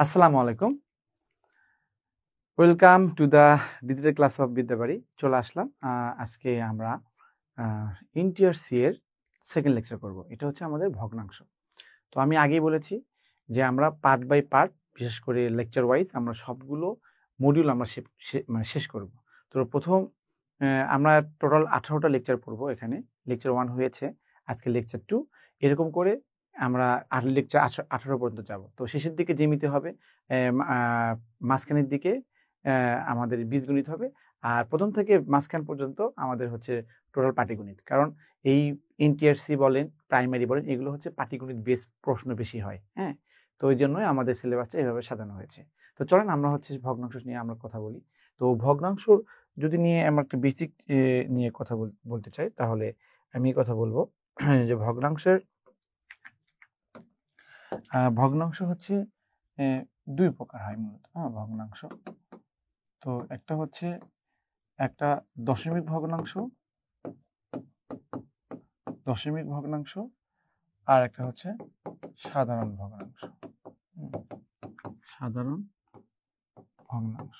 আসসালামু আলাইকুম। Welcome to the digital class of Bidyabari. চলে আসলাম। আজকে আমরা ইন্টিয়ার সি এর সেকেন্ড লেকচার করব। এটা হচ্ছে আমাদের ভগ্নাংশ। তো আমি আগেই বলেছি যে আমরা পার্ট বাই পার্ট, বিশেষ করে লেকচার ওয়াইজ আমরা সবগুলো মডিউল আমরা মানে শেষ করব। তো প্রথম আমরা টোটাল 18টা লেকচার পড়ব। এখানে লেকচার 1 হয়েছে, আজকে লেকচার 2, এরকম করে আমরা লেকচার 18 পর্যন্ত যাব। তো শেষের দিকে জ্যামিতি হবে, মাঝখানের দিকে আমাদের বীজগণিত হবে, আর প্রথম থেকে মাঝখান পর্যন্ত আমাদের হচ্ছে টোটাল পাটিগণিত। কারণ এই এনটিআরসি বলেন, প্রাইমারি বলেন, এগুলো হচ্ছে পাটিগণিত বেস প্রশ্ন বেশি হয়। হ্যাঁ, তো ওই জন্যই আমাদের সিলেবাসটা এভাবে সাজানো হয়েছে। তো চলেন আমরা হচ্ছে ভগ্নাংশ নিয়ে আমরা কথা বলি। তো ভগ্নাংশ যদি নিয়ে আমরা একটা বেসিক নিয়ে কথা বলতে চাই, তাহলে আমি কথা বলবো যে ভগ্নাংশ হচ্ছে দুই প্রকার হয় মূলত। ভগ্নাংশ তো একটা হচ্ছে একটা দশমিক ভগ্নাংশ আর একটা হচ্ছে সাধারণ ভগ্নাংশ। সাধারণ ভগ্নাংশ,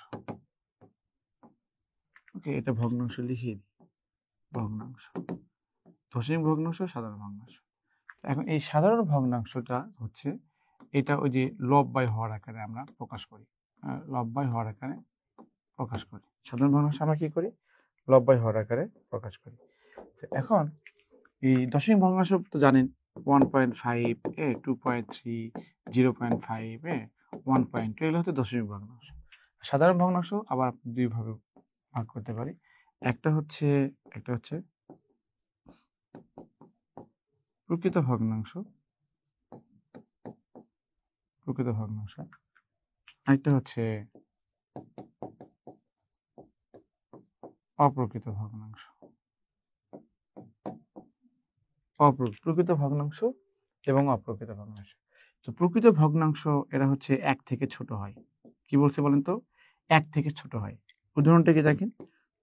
ওকে, এটা ভগ্নাংশ লিখিয়ে দিই। ভগ্নাংশ, দশমিক ভগ্নাংশ, সাধারণ ভগ্নাংশ। এখন এই সাধারণ ভগ্নাংশটা হচ্ছে এটা ওই যে লব বাই হর আকারে আমরা প্রকাশ করি। লব বাই হর আকারে প্রকাশ করি। সাধারণ ভগ্নাংশ আমরা কি করি? লব বাই হর আকারে প্রকাশ করি। এখন এই দশমিক ভগ্নাংশ তো জানেন, 1.5, 2.3, 0.5, 1.2, এগুলো হচ্ছে দশমিক ভগ্নাংশ। সাধারণ ভগ্নাংশ আবার দুই ভাবে ভাগ করতে পারি। একটা হচ্ছে প্রকৃত ভগ্নাংশ, আরেকটা হচ্ছে অপ্রকৃত ভগ্নাংশ। প্রকৃত ভগ্নাংশ এবং অপ্রকৃত ভগ্নাংশ। তো প্রকৃত ভগ্নাংশ এরা হচ্ছে এক থেকে ছোট হয়। কি বলছে বলেন তো? এক থেকে ছোট হয়। উদাহরণটা কি দেখেন?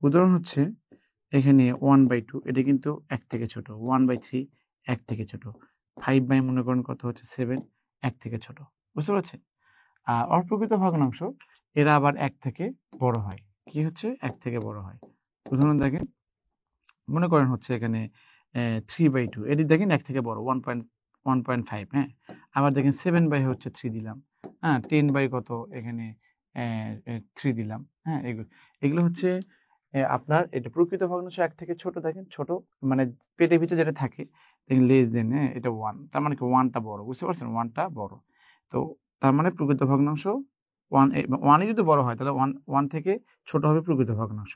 উদাহরণ হচ্ছে এখানে 1/2, এটা কিন্তু এক থেকে ছোট। 1/3 এক থেকে ছোট। 5 মনে করেন কত হচ্ছে 7, এক থেকে ছোট। বুঝতে পারছেন? আর অপ্রকৃত ভগ্নাংশ এরা আবার এক থেকে বড় হয়। কি হচ্ছে? এক থেকে বড় হয়। উদাহরণ দেখেন, মনে করেন হচ্ছে এখানে 3/2, এটি দেখেন এক থেকে বড়, 1.5। হ্যাঁ, আবার দেখেন 7/3 দিলাম। হ্যাঁ, 10 কত এখানে 3 দিলাম। হ্যাঁ, এগুলো হচ্ছে আপনার এটা প্রকৃত ভগ্নাংশ এক থেকে ছোট। দেখেন ছোট মানে পেটের ভিতরে যেটা থাকে দেখেন লেস দেন, হ্যাঁ, এটা 1, তার মানে কি 1টা বড়। বুঝতে পারছেন? 1টা বড়। তো তার মানে প্রকৃত ভগ্নাংশ 1ই যদি বড় হয় তাহলে 1 থেকে ছোট হবে প্রকৃত ভগ্নাংশ।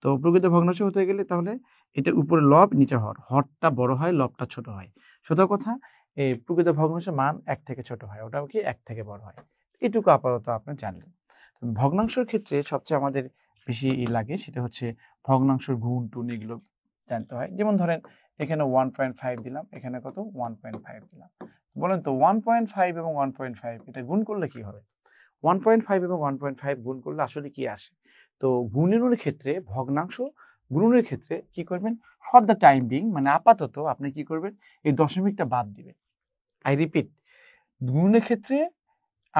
তো প্রকৃত ভগ্নাংশ হতে গেলে তাহলে এটা উপরে লব, নিচে হর, হরটা বড় হয়, লবটা ছোট হয়। সোজা কথা, এই প্রকৃত ভগ্নাংশের মান এক থেকে ছোট হয়, ওটাও কি এক থেকে বড় হয়। এটুকু আপাতত আপনি জানলেন। ভগ্নাংশের ক্ষেত্রে সবচেয়ে আমাদের বেশি লাগে সেটা হচ্ছে ভগ্নাংশের গুণ টুন, এগুলো জানতে হয়। যেমন ধরেন এখানে 1.5 দিলাম, এখানে কত 1.5 দিলাম। বলেন তো 1.5 এবং 1.5 এটা গুণ করলে কি হবে? 1.5 এবং 1.5 গুণ করলে আসলে কি আসে? তো গুণনের ক্ষেত্রে, ভগ্নাংশ গুণনের ক্ষেত্রে কি করবেন? ফর দ্য টাইম বিং, মানে আপাতত আপনি কি করবেন? এই দশমিকটা বাদ দিবেন। আই রিপিট, গুণনের ক্ষেত্রে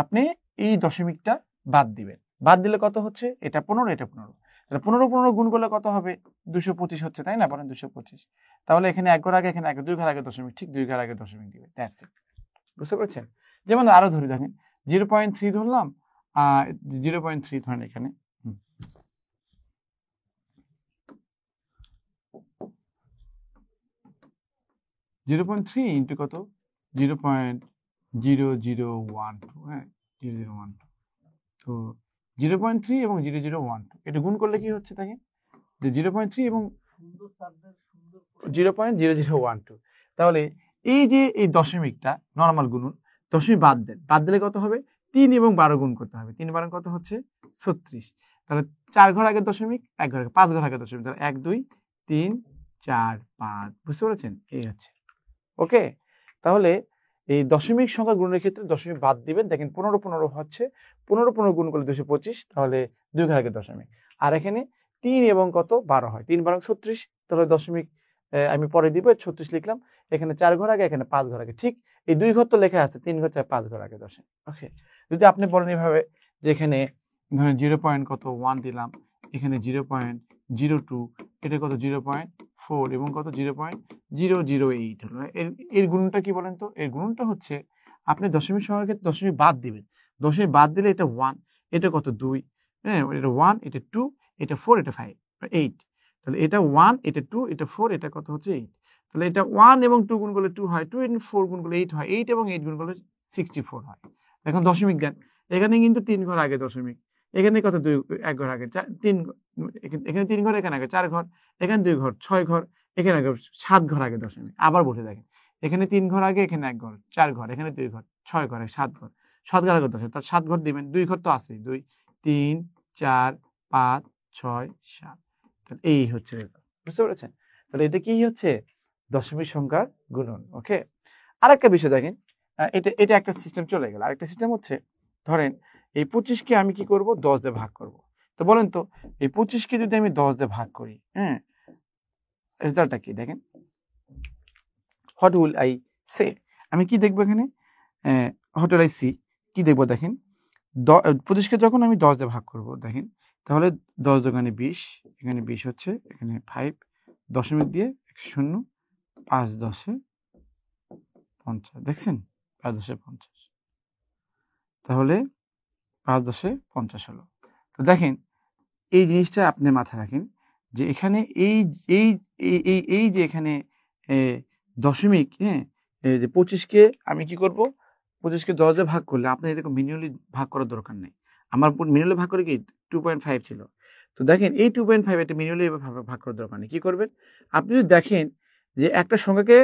আপনি এই দশমিকটা বাদ দিবেন। বাদ দিলে কত হচ্ছে? এটা 15, এটা 15। তাহলে 15 গুণ করলে কত হবে? 225 হচ্ছে, তাই না? বলেন 225। তাহলে এখানে এক ঘর আগে, এখানে এক, দুই ঘর আগে দশমিক, ঠিক দুই ঘর আগে দশমিক দিবে। That's it. বুঝতে পারছেন? যেমন আরো ধরি, দেখেন 0.3 ধরলাম, 0.3 ধরেন এখানে। 0.3 ইন্টু কত? 0.0012। হ্যাঁ, 0012। তো 0.3 এবং 0012 এটা গুণ করলে কি হচ্ছে দেখেন, যে 0.3 এবং 0.0012। তাহলে এই যে এই দশমিকটা নরমাল গুণন, দশমিক বাদ দেন, বাদ দিলে কত হবে? 3 এবং 12 গুণ করতে হবে। 3 12 কত হচ্ছে? 36। তাহলে 4 ঘর আগে দশমিক, 1 ঘর আগে, 5 ঘর আগে দশমিক, তাহলে 1 2 3 4 5। বুঝতে পেরেছেন? এই হচ্ছে। ওকে, তাহলে এই দশমিক সংখ্যা গুণের ক্ষেত্রে দশমিক বাদ দিবেন। দেখেন 15 হচ্ছে, 15 গুণ করলে 225, তাহলে 2 ঘর আগে দশমিক। আর এখানে 3 এবং কত 12 হয়, 3 12 36, তাহলে দশমিক আমি পরে দিব, 36 লিখলাম। এখানে 4 ঘর আগে, এখানে 5 ঘর আগে, ঠিক এই 2 ঘর তো লেখা আছে, 3 ঘর 4 5 ঘর আগে দশমিক। ওকে, যদি আপনি বলেন এইভাবে যে এখানে ধরেন 0.1 দিলাম, এখানে 0.02, এটা কত 0.4 এবং কত 0.008 হলো। এর গুণনটা কি বলেন তো? এর গুণনটা হচ্ছে আপনি দশমিক সংখ্যার ক্ষেত্রে দশমিক বাদ দিবেন, দশমিক বাদ দিলে এটা 1, এটা কত 2, হ্যাঁ এটা 1, এটা 2, এটা 4, এটা 5, 8। তাহলে এটা 1, এটা 2, এটা 4, এটা কত হচ্ছে 8। তাহলে এটা 1 এবং 2 গুণ করলে 2 হয়, 2 এবং 4 গুণ করলে 8 হয়, 8 এবং 8 গুণ করলে 64 হয়। এখন দশমিক দেন, এখানে কিন্তু 3 ঘর আগে দশমিক, এখানে কত 2 1 ঘর আগে 3, এখানে 3 ঘর, এখানে আগে 4 ঘর, এখানে 2 ঘর 6 ঘর, এখানে আগে 7 ঘর আগে দশমিক। আবার বসে দেখেন, এখানে 3 ঘর আগে, এখানে 1 ঘর, 4 ঘর, এখানে 2 ঘর, 6 ঘর, 7 ঘর, 7 ঘর আগে দশমিক, তার 7 ঘর দিবেন, 2 ঘর তো আছে, 2 3 4 5 6 7। তাহলে এই হচ্ছে রেজাল্ট, বুঝতে পেরেছেন? তাহলে এটা কি হচ্ছে দশমিক সংখ্যার গুণন। ওকে, আরেকটা বিষয় দেখেন, এটা একটা সিস্টেম চলে গেল। আরেকটা সিস্টেম হচ্ছে ধরেন এই 25কে আমি কি করব 10 দিয়ে ভাগ করব। তো বলেন তো এই 25কে যদি আমি 10 দিয়ে ভাগ করি, হ্যাঁ রেজাল্টটা কি দেখেন, হোয়াট উইল আই সে, আমি কি দেখবো এখানে, হোয়াট উইল আই সি, কি দেখবো দেখেন, 25কে যখন আমি 10 দিয়ে ভাগ করব দেখেন, তাহলে 10 দোকানে 20, এখানে 20 হচ্ছে, এখানে 5 দশমিক দিয়ে 0, 5 10 50, দেখছেন 5 10 50, তাহলে 5 10 50 হলো। তো দেখেন এই জিনিসটা আপনি মাথায় রাখেন যে এখানে এই এই এই এই যে এখানে দশমিক, হ্যাঁ এই যে 25কে আমি কি করব, 25কে 10 দিয়ে ভাগ করলে আপনার এরকম ম্যানুয়ালি ভাগ করার দরকার নেই। আমার ম্যানুয়ালি ভাগ করে কি 2.5 ছিল। তো দেখেন এই 2.5 এটা ম্যানুয়ালি ভাগ করার দরকার নেই। কি করবেন আপনি যদি দেখেন যে একটা সংখ্যাকে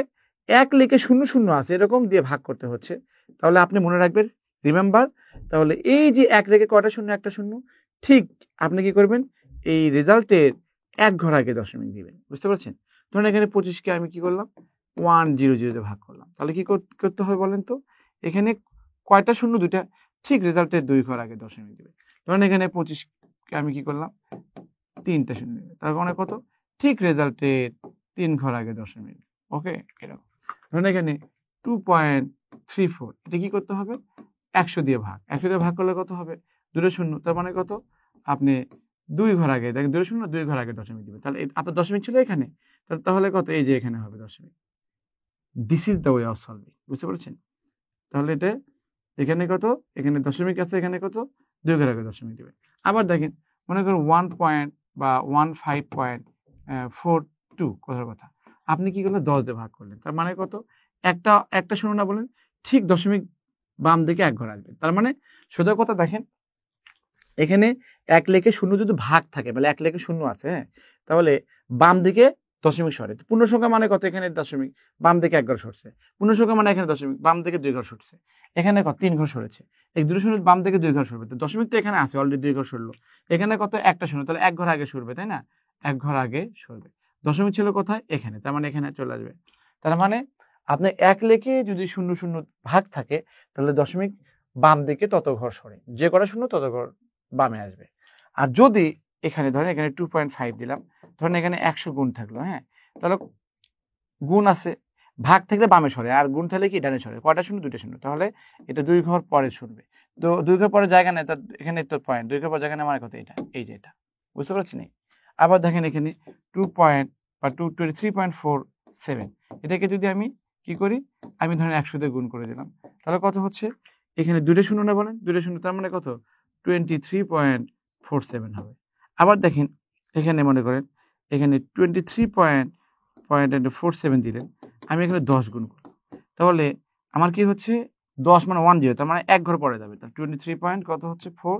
1 লিখে 0 0 আছে এরকম দিয়ে ভাগ করতে হচ্ছে, তাহলে আপনি মনে রাখবেন, রিমেম্বার, তাহলে এই যে 1 রেখে কয়টা শূন্য, একটা শূন্য, ঠিক আপনি কি করবেন এই রেজাল্টের 1 ঘর আগে দশমিক দিবেন, বুঝতে পারছেন? ধরুন এখানে 25কে আমি কি করলাম 100 দিয়ে ভাগ করলাম, তাহলে কি করতে হবে বলেন তো, এখানে কয়টা শূন্য, দুইটা, ঠিক রেজাল্টের 2 ঘর আগে দশমিক দিবে। ধরুন এখানে 25কে আমি কি করলাম 3টা শূন্য দিবে, তার মানে কত, ঠিক রেজাল্টের 3 ঘর আগে দশমিক। ওকে, এরকম ধরুন এখানে 2.34, এটা কি করতে হবে 100 দিয়ে ভাগ, 100 দিয়ে ভাগ করলে কত হবে 2 শূন্য, তার মানে কত আপনি 2 ঘর আগে দেখেন, 2 শূন্য 2 ঘর আগে দশমিক দিবে, তাহলে আপনার দশমিক ছিল এখানে, তাহলে কত এই যে এখানে হবে দশমিক। This is the way of solving, বুঝতে পারছেন? তাহলে এটা এখানে কত, এখানে দশমিক আছে, এখানে কত 2 ঘর আগে দশমিক দিবে। আবার দেখেন মনে করুন 1 পয়েন্ট বা 15.42 কথার কথা, আপনি কি করলেন 10 দিয়ে ভাগ করলেন, তার মানে কত একটা শূন্য না বলেন, ঠিক দশমিক বাম দিকে 1 ঘর আসবে, তার মানে সোজা কথা দেখেন এখানে 1 লেখে 0 যদি ভাগ থাকে, মানে 1 লেখে 0 আছে, হ্যাঁ তাহলে বাম দিকে দশমিক সরে, পূর্ণ সংখ্যা মানে কত, এখানে দশমিক বাম দিকে 1 ঘর সরছে, পূর্ণ সংখ্যা মানে এখানে দশমিক বাম দিকে 2 ঘর সরছে, এখানে কত 3 ঘর সরেছে, এই 2 শূন্য বাম দিকে 2 ঘর সরবে, তো দশমিক তো এখানে আছে অলরেডি 2 ঘর সরলো, এখানে কত একটা শূন্য, তাহলে 1 ঘর আগে সরবে, তাই না, 1 ঘর আগে সরবে, দশমিক ছিল কোথায় এখানে, তার মানে এখানে চলে আসবে। তার মানে আপনি 1 লেখে যদি 0 0 ভাগ থাকে তাহলে দশমিক বাম দিকে তত ঘর সরে, যে কটা শূন্য তত ঘর বামে আসবে। আর যদি এখানে ধরেন এখানে 2.5 দিলাম, ধরেন এখানে 100 গুণ থাকলো, হ্যাঁ তাহলে গুণ আছে, ভাগ থাকলে বামে সরে, আর গুণ থাকলে কি ডানে সরে, কয়টা শূন্য 2টা শূন্য, তাহলে এটা 2 ঘর পরে শুনবে, তো 2 ঘর পরে জায়গা নেই, তার এখানে তো পয়েন্ট 2 ঘর পরে জায়গা নেই মানে কত এটা, এই যে এটা, বুঝতে পারছেন? আবার দেখেন এখানে 23.47, এটাকে যদি আমি কি করি, আমি ধরেন 100 দিয়ে গুণ করে দিলাম, তাহলে কত হচ্ছে, এখানে 2টা শূন্য না বলেন, 2টা শূন্য, তার মানে কত 23.47 হবে। আবার দেখেন এখানে মনে করেন এখানে 23.47 দিলেন, আমি এখানে 10 গুণ করব, তাহলে আমার কি হচ্ছে 10 মানে 10, তার মানে 1 ঘর পরে যাবে, তার 23 পয়েন্ট কত হচ্ছে 4,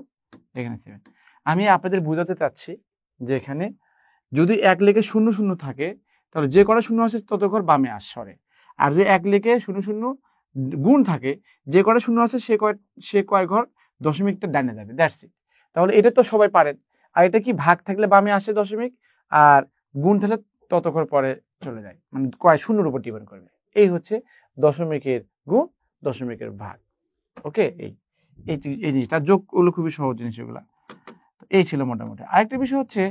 এখানে 7। আমি আপনাদের বোঝাতে চাচ্ছি যে এখানে যদি 1 লেখে 0 0 থাকে তাহলে যে কটা শূন্য আছে তত ঘর বামে সরে, আর যদি 1 লেখে 0 0 গুণ থাকে যে কটা শূন্য আছে সে কয় ঘর দশমিকটা ডানে যাবে, দ্যাটস ইট। তাহলে এটা তো সবাই পারেন, আর এটা কি ভাগ থাকলে বামে আসে দশমিক, আর গুণ থাকলে তত ঘর পরে চলে যায়, মানে কয় শূন্যর উপর ডিপেন্ড করবে। এই হচ্ছে দশমিকের গুণ, দশমিকের ভাগ। ওকে, এই জিনিসটা যোগ ওগুলো খুবই সহজ জিনিস এগুলা। এই ছিল মোটামুটি। আরেকটা বিষয় হচ্ছে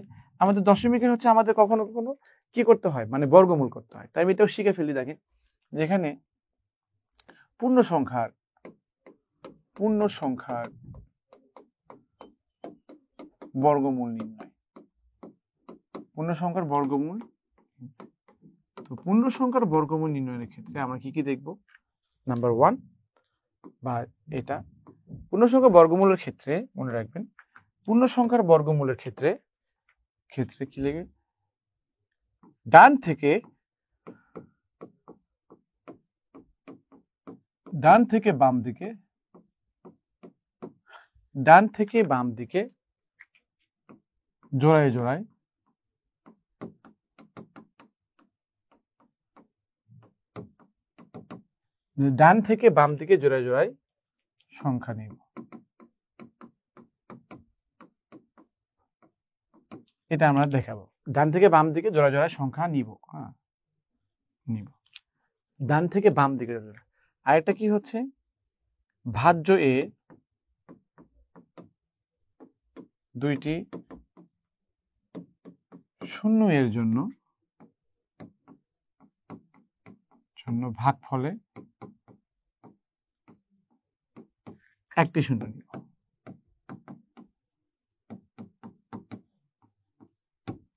আমাদের দশমিকের হচ্ছে আমাদের কখনো কখনো কি করতে হয়, মানে বর্গমূল করতে হয়, তাই আমি এটাও শিখে ফেলি। দেখেন যেখানে পূর্ণ সংখ্যার পূর্ণ সংখ্যার বর্গমূল নির্ণয়। পূর্ণ সংখ্যার বর্গমূল। তো পূর্ণ সংখ্যার বর্গমূল নির্ণয়ের ক্ষেত্রে আমরা কি কি দেখব? নাম্বার 1 বা এটা পূর্ণ সংখ্যার বর্গমূলের ক্ষেত্রে মনে রাখবেন, পূর্ণ সংখ্যার বর্গমূলের ক্ষেত্রে কি লিখে? ডান থেকে বাম দিকে, ডান থেকে বাম দিকে জোড়ায় জোড়ায় ডান থেকে বাম দিকে জোড়ায় জোড়ায় সংখ্যা নিব। এটা আমরা দেখাবো। ডান থেকে বাম দিকে জোড়া জোড়া সংখ্যা নিব। নিব ডান থেকে বাম দিকে জোড়া। আরেকটা কি হচ্ছে? ভাজ্য এ দুইটি শূন্য এর জন্য ভাগফলে একটি শূন্য নিব।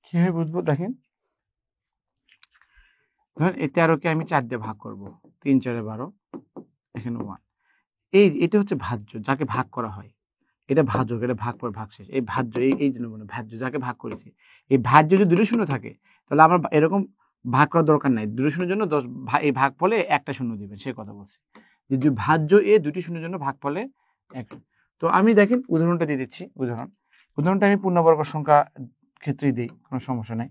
কিভাবে বুঝবো? দেখেন, ধরেন এই 13কে আমি 4 দিয়ে ভাগ করব, 3 4 12, এখানে 1। এটা হচ্ছে ভাজ্য, যাকে ভাগ করা হয়। এটা ভাজক, এটা ভাগ পর ভাগ শেষ। এই ভাজ্য, এই জন্য মানে ভাজ্য, যাকে ভাগ করেছি। এই ভাজ্য যদি দুটো শূন্য থাকে, তাহলে আমার এরকম ভাগ করার দরকার নাই। দুটো শূন্যের জন্য 10, এই ভাগ ফলে একটা শূন্য দিবেন, সে কথা বলছি। যে ভাজ্য এ দুটি শূন্যের জন্য ভাগ ফলে একটা। তো আমি দেখেন উদাহরণটা দিয়ে দিচ্ছি। উদাহরণটা আমি পূর্ণবর্গ সংখ্যা ক্ষেত্রেই দিই, কোনো সমস্যা নাই।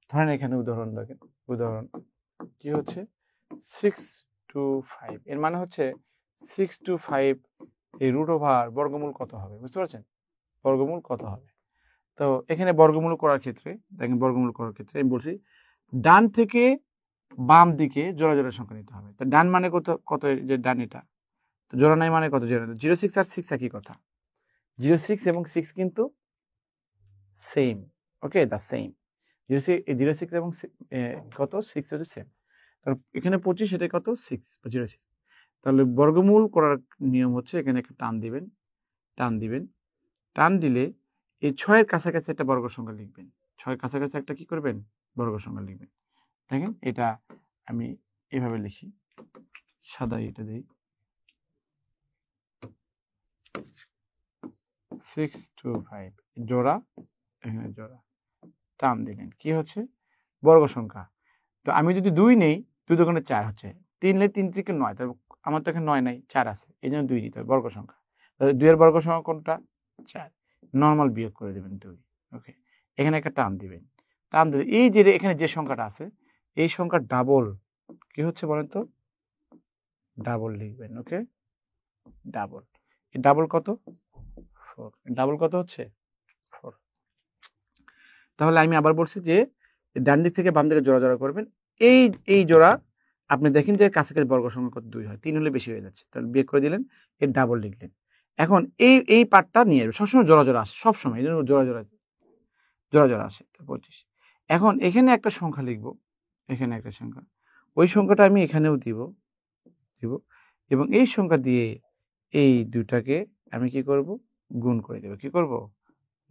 ধরেন এখানে উদাহরণ দেখেন, উদাহরণ কি হচ্ছে? 6 to 5, এর মানে হচ্ছে 6 to 5 এই রুট ওভার বর্গমূল কত হবে? বুঝতে পারছেন? বর্গমূল কত হবে? তো এখানে বর্গমূল করার ক্ষেত্রে দেখেন, বর্গমূল করার ক্ষেত্রে আমি বলছি ডান থেকে বাম দিকে জোড়া জোড়া সংখ্যা নিতে হবে। তো ডান মানে কত যে ডান, এটা তো জোড়া নাই মানে কত? 06 আর 6 একই কথা। 06 এবং 6 কিন্তু সেম। ওকে, দা সেম। 06 এবং কত? 6 হচ্ছে সেম। তাহলে এখানে 25, এটা কত? 6 বা 06। তাহলে বর্গমূল করার নিয়ম হচ্ছে এখানে একটা টান দিবেন, টান দিলে এই 6-এর কাছাকাছি একটা বর্গ সংখ্যা লিখবেন। 6-এর কাছাকাছি একটা কি করবেন? বর্গ সংখ্যা লিখবেন। দেখেন এটা আমি এভাবে লিখি, সাদা এটা দিই, 6 to 5 জোড়া, এখানে জোড়া, টান দিলেন, কি হচ্ছে? বর্গ সংখ্যা। তো আমি যদি 2 নেই, 2 দোকানে 4 হচ্ছে, 3 নেই, 3 থেকে 9, তাহলে আমার তো এখানে 9 নাই, 4 আছে, এই জন্য 2 দিতে হবে, বর্গ সংখ্যা। তাহলে 2 এর বর্গ সংখ্যা কোনটা? 4। নর্মাল বিয়োগ করে দেবেন 2। ওকে, এখানে একটা টান দিবেন, টান দিলে এই যে এখানে যে সংখ্যাটা আছে, এই সংখ্যার ডাবল কি হচ্ছে বলেন তো? ডাবল লিখবেন। ওকে, ডাবল। এই ডাবল কত? 4। ডাবল কত হচ্ছে? 4। তাহলে আমি আবার বলছি যে ডান দিক থেকে বাম দিকে জোড়া জোড়া করবেন। এই জোড়া আপনি দেখেন যে কাছাকাছি বর্গ সংখ্যা কত? 2 হয়, 3 হলে বেশি হয়ে যাচ্ছে, তাহলে বিয়োগ করে দিলেন, এর ডাবল লিখলেন। এখন এই পার্টটা নিয়ে সবসময় জোড়া জোড়া আসে, সবসময় এই জন্য জোড়া জোড়া আসে। 25। এখন এখানে একটা সংখ্যা লিখব, এখানে একটা সংখ্যা, ওই সংখ্যাটা আমি এখানেও দিব, এবং এই সংখ্যা দিয়ে এই দুটাকে আমি কি করব? গুণ করে দেব। কি করব?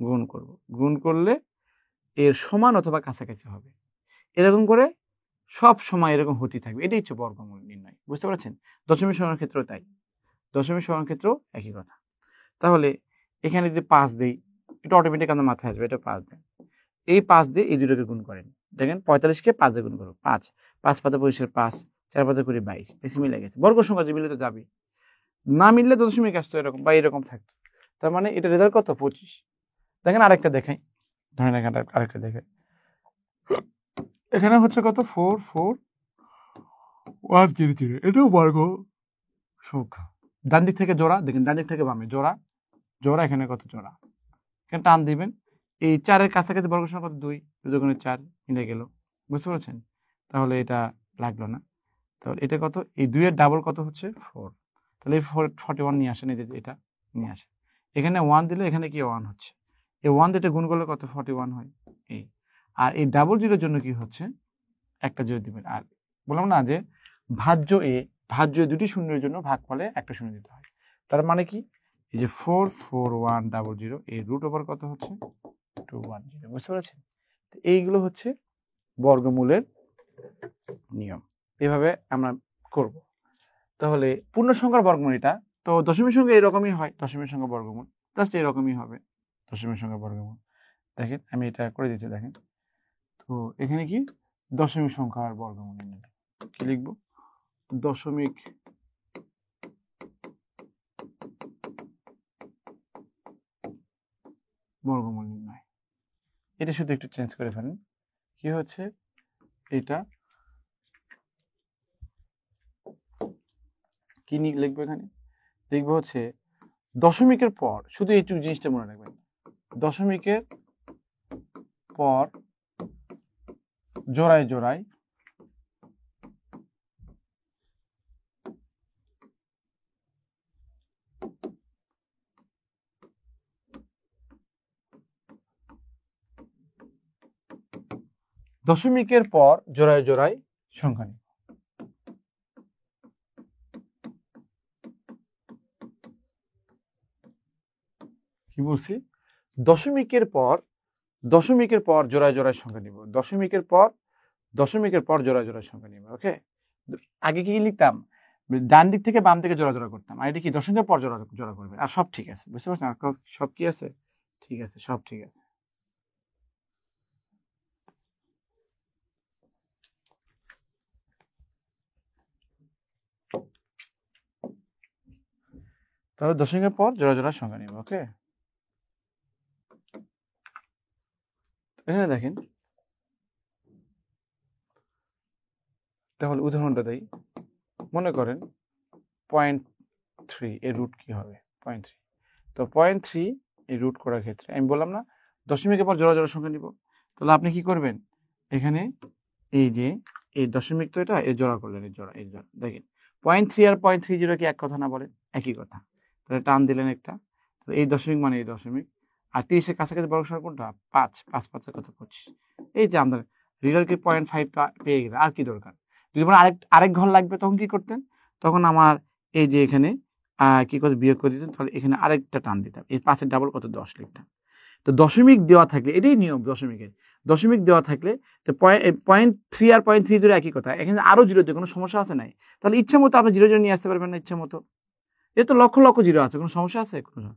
গুণ করব। গুণ করলে এর সমান অথবা কাছাকাছি হবে। এরকম করে সব সময় এরকম হতে থাকবে। এটাই হচ্ছে বর্গমূল নির্ণয়। বুঝতে পারছেন? দশমিক সংখ্যার ক্ষেত্রেও তাই, দশমিক সংখ্যার ক্ষেত্রেও একই কথা। তাহলে এখানে যদি 5 দেই, এটা অটোমেটিক আমাদের মাথায় আসবে, এটা 5 দেন, এই 5 দিয়ে এই দুটোকে গুণ করেন। দেখেন 45-কে 5 দিয়ে গুণ করো, 5 5 পাতা 5, 4 পাতা করে 22, দেখি মিলে গেছে। বর্গ সংখ্যা যে মিলে তো যাবে, না মিললে তো দশমিক আসতো এরকম বা এরকম থাকতো। তার মানে এটা রেজাল্ট কত? 25। দেখেন আরেকটা দেখাই, ধরেন এখানে আরেকটা দেখে, এখানে হচ্ছে কত? 4 4 1 0 0, এটাও বর্গ সংখ্যা। ডান দিক থেকে জোড়া, দেখেন ডান দিক থেকে বামে জোড়া, এখানে কত? জোড়া। এখানে টান দিবেন, এই 4-এর কাছাকাছি বর্গ সংখ্যা কত? 2, 2 দুগুণে 4, মিলে গেল। বুঝতে পারছেন? তাহলে এটা লাগলো না। তাহলে এটা কত? এই 2 এর ডাবল কত হচ্ছে? 4। তাহলে এই 41 নিয়ে আসেন, এই যে এটা নিয়ে আসেন। এখানে 1 দিলে এখানে কি 1 হচ্ছে, এই 1 দিয়ে গুণ করলে কত? 41 হয়। এই আর এই ডাবল জিরোর জন্য কি হচ্ছে? একটা জিরো দিবেন। আর বললাম না যে ভাজ্য এ দুটি শূন্যের জন্য ভাগফলে একটা শূন্য দিতে হয়। তার মানে কি, এই যে 44100 এই রুট ওভার কত হচ্ছে 210, বুঝতে পেরেছেন? এইগুলো হচ্ছে বর্গমূলের নিয়ম, এভাবে আমরা করব। তাহলে পূর্ণ সংখ্যার বর্গমূল এটা, তো দশমিক সংখ্যা এরকমই হয়, দশমিক সংখ্যা বর্গমূল জাস্ট এরকমই হবে দশমিক সংখ্যা বর্গমূল। দেখেন আমি এটা করে দিচ্ছি, দেখেন তো এখানে কি দশমিক সংখ্যার বর্গমূল নির্ণয়, কি লিখবো, দশমিক বর্গমূল নির্ণয়। এটা শুধু একটু চেঞ্জ করে ফেলেন, কি হচ্ছে এটা কি লিখবো, এখানে লিখবো হচ্ছে দশমিকের পর, শুধু এইটুকু জিনিসটা মনে রাখবেন, দশমিকের পর জোড়ায় জোড়ায় দশমিকের পর জোড়ায় জোড়ায় সংখ্যা নিব। কি বলছি, দশমিকের পর জোড়ায় জোড়ায় সংখ্যা নিব, দশমিকের পর জোড়ায় জোড়ায় সংখ্যা নিব। ওকে, আগে কি লিখতাম, ডান দিক থেকে বাম দিকে জোড়া জোড়া করতাম, আর এটা কি দশমিকের পর জোড়া জোড়া করবে, আর সব ঠিক আছে, বুঝতে পারছেন? আর সব কি আছে, ঠিক আছে, সব ঠিক আছে। তাহলে দশমিকের পর জোড়া জোড়া সংখ্যা নিব। ওকে, এখানে দেখেন, তাহলে উদাহরণটা দেই, মনে করেন 0.3 এর রুট কি হবে, 0.3, তো 0.3 এই রুট করার ক্ষেত্রে আমি বললাম না দশমিকের পর জোড়া জোড়া সংখ্যা নিব, তাহলে আপনি কি করবেন, এখানে এই যে এই দশমিক তো এটা এই জোড়া করলেন, এই জোড়া দেখেন 0.3 আর 0.30 কি এক কথা না বলেন, একই কথা, তাহলে টান দিলেন একটা, তো এই দশমিক মানে এই দশমিক, আর 30-এর কাছাকাছি বর্গ সংখ্যা কোনটা, 5, 5 5 কত 25, এই যে আমরা রিজাল্টকে 0.5 পেয়ে গেলে আর কি দরকার, যদি আমার আরেক ঘর লাগবে তখন কি করতেন, তখন আমার এই যে এখানে কি করে বিয়োগ করে দিতেন, তাহলে এখানে আরেকটা টান দিতাম, এই 5-এর ডাবল কত 10 লিখতাম। তো দশমিক দেওয়া থাকলে, এটাই নিয়ম দশমিকের, দশমিক দেওয়া থাকলে তো 0.3 আর 0.30 একই কথা, এখানে আরো জিরো দিয়ে কোনো সমস্যা আছে নাই, তাহলে ইচ্ছা মতো আপনি জিরো জিরো নিয়ে আসতে পারবেন না, ইচ্ছা মতো, এ তো লক্ষ লক্ষ জিরো আছে, কোনো সমস্যা আছে, কোনো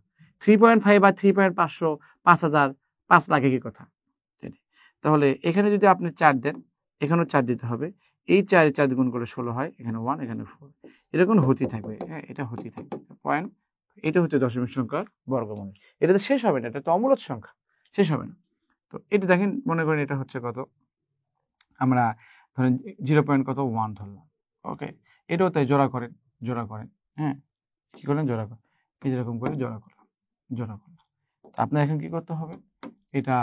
3.5 বা 3.500 5000 5 লাখ একই কথা। তাহলে এখানে যদি আপনি 4 দেন, এখানেও 4 দিতে হবে, এই 4 গুণ করে 16 হয়, এখানে 1 এখানে 4, এরকম হতেই থাকবে, হ্যাঁ এটা হতেই থাকবে পয়েন্ট। এটা হচ্ছে দশমিক সংখ্যার বর্গমূল, এটা তো শেষ হবে না, এটা তো অমূলদ সংখ্যা, শেষ হবে না। তো এটা দেখেন, মনে করেন এটা হচ্ছে কত, আমরা ধরেন 0.1 ধরলাম। ওকে, এটাও তাই, জোড়া করেন, হ্যাঁ কি করলেন, জোড়া করেন, এই যেরকম করে জোড়া করলাম। আপনার এখন কি করতে হবে, এটা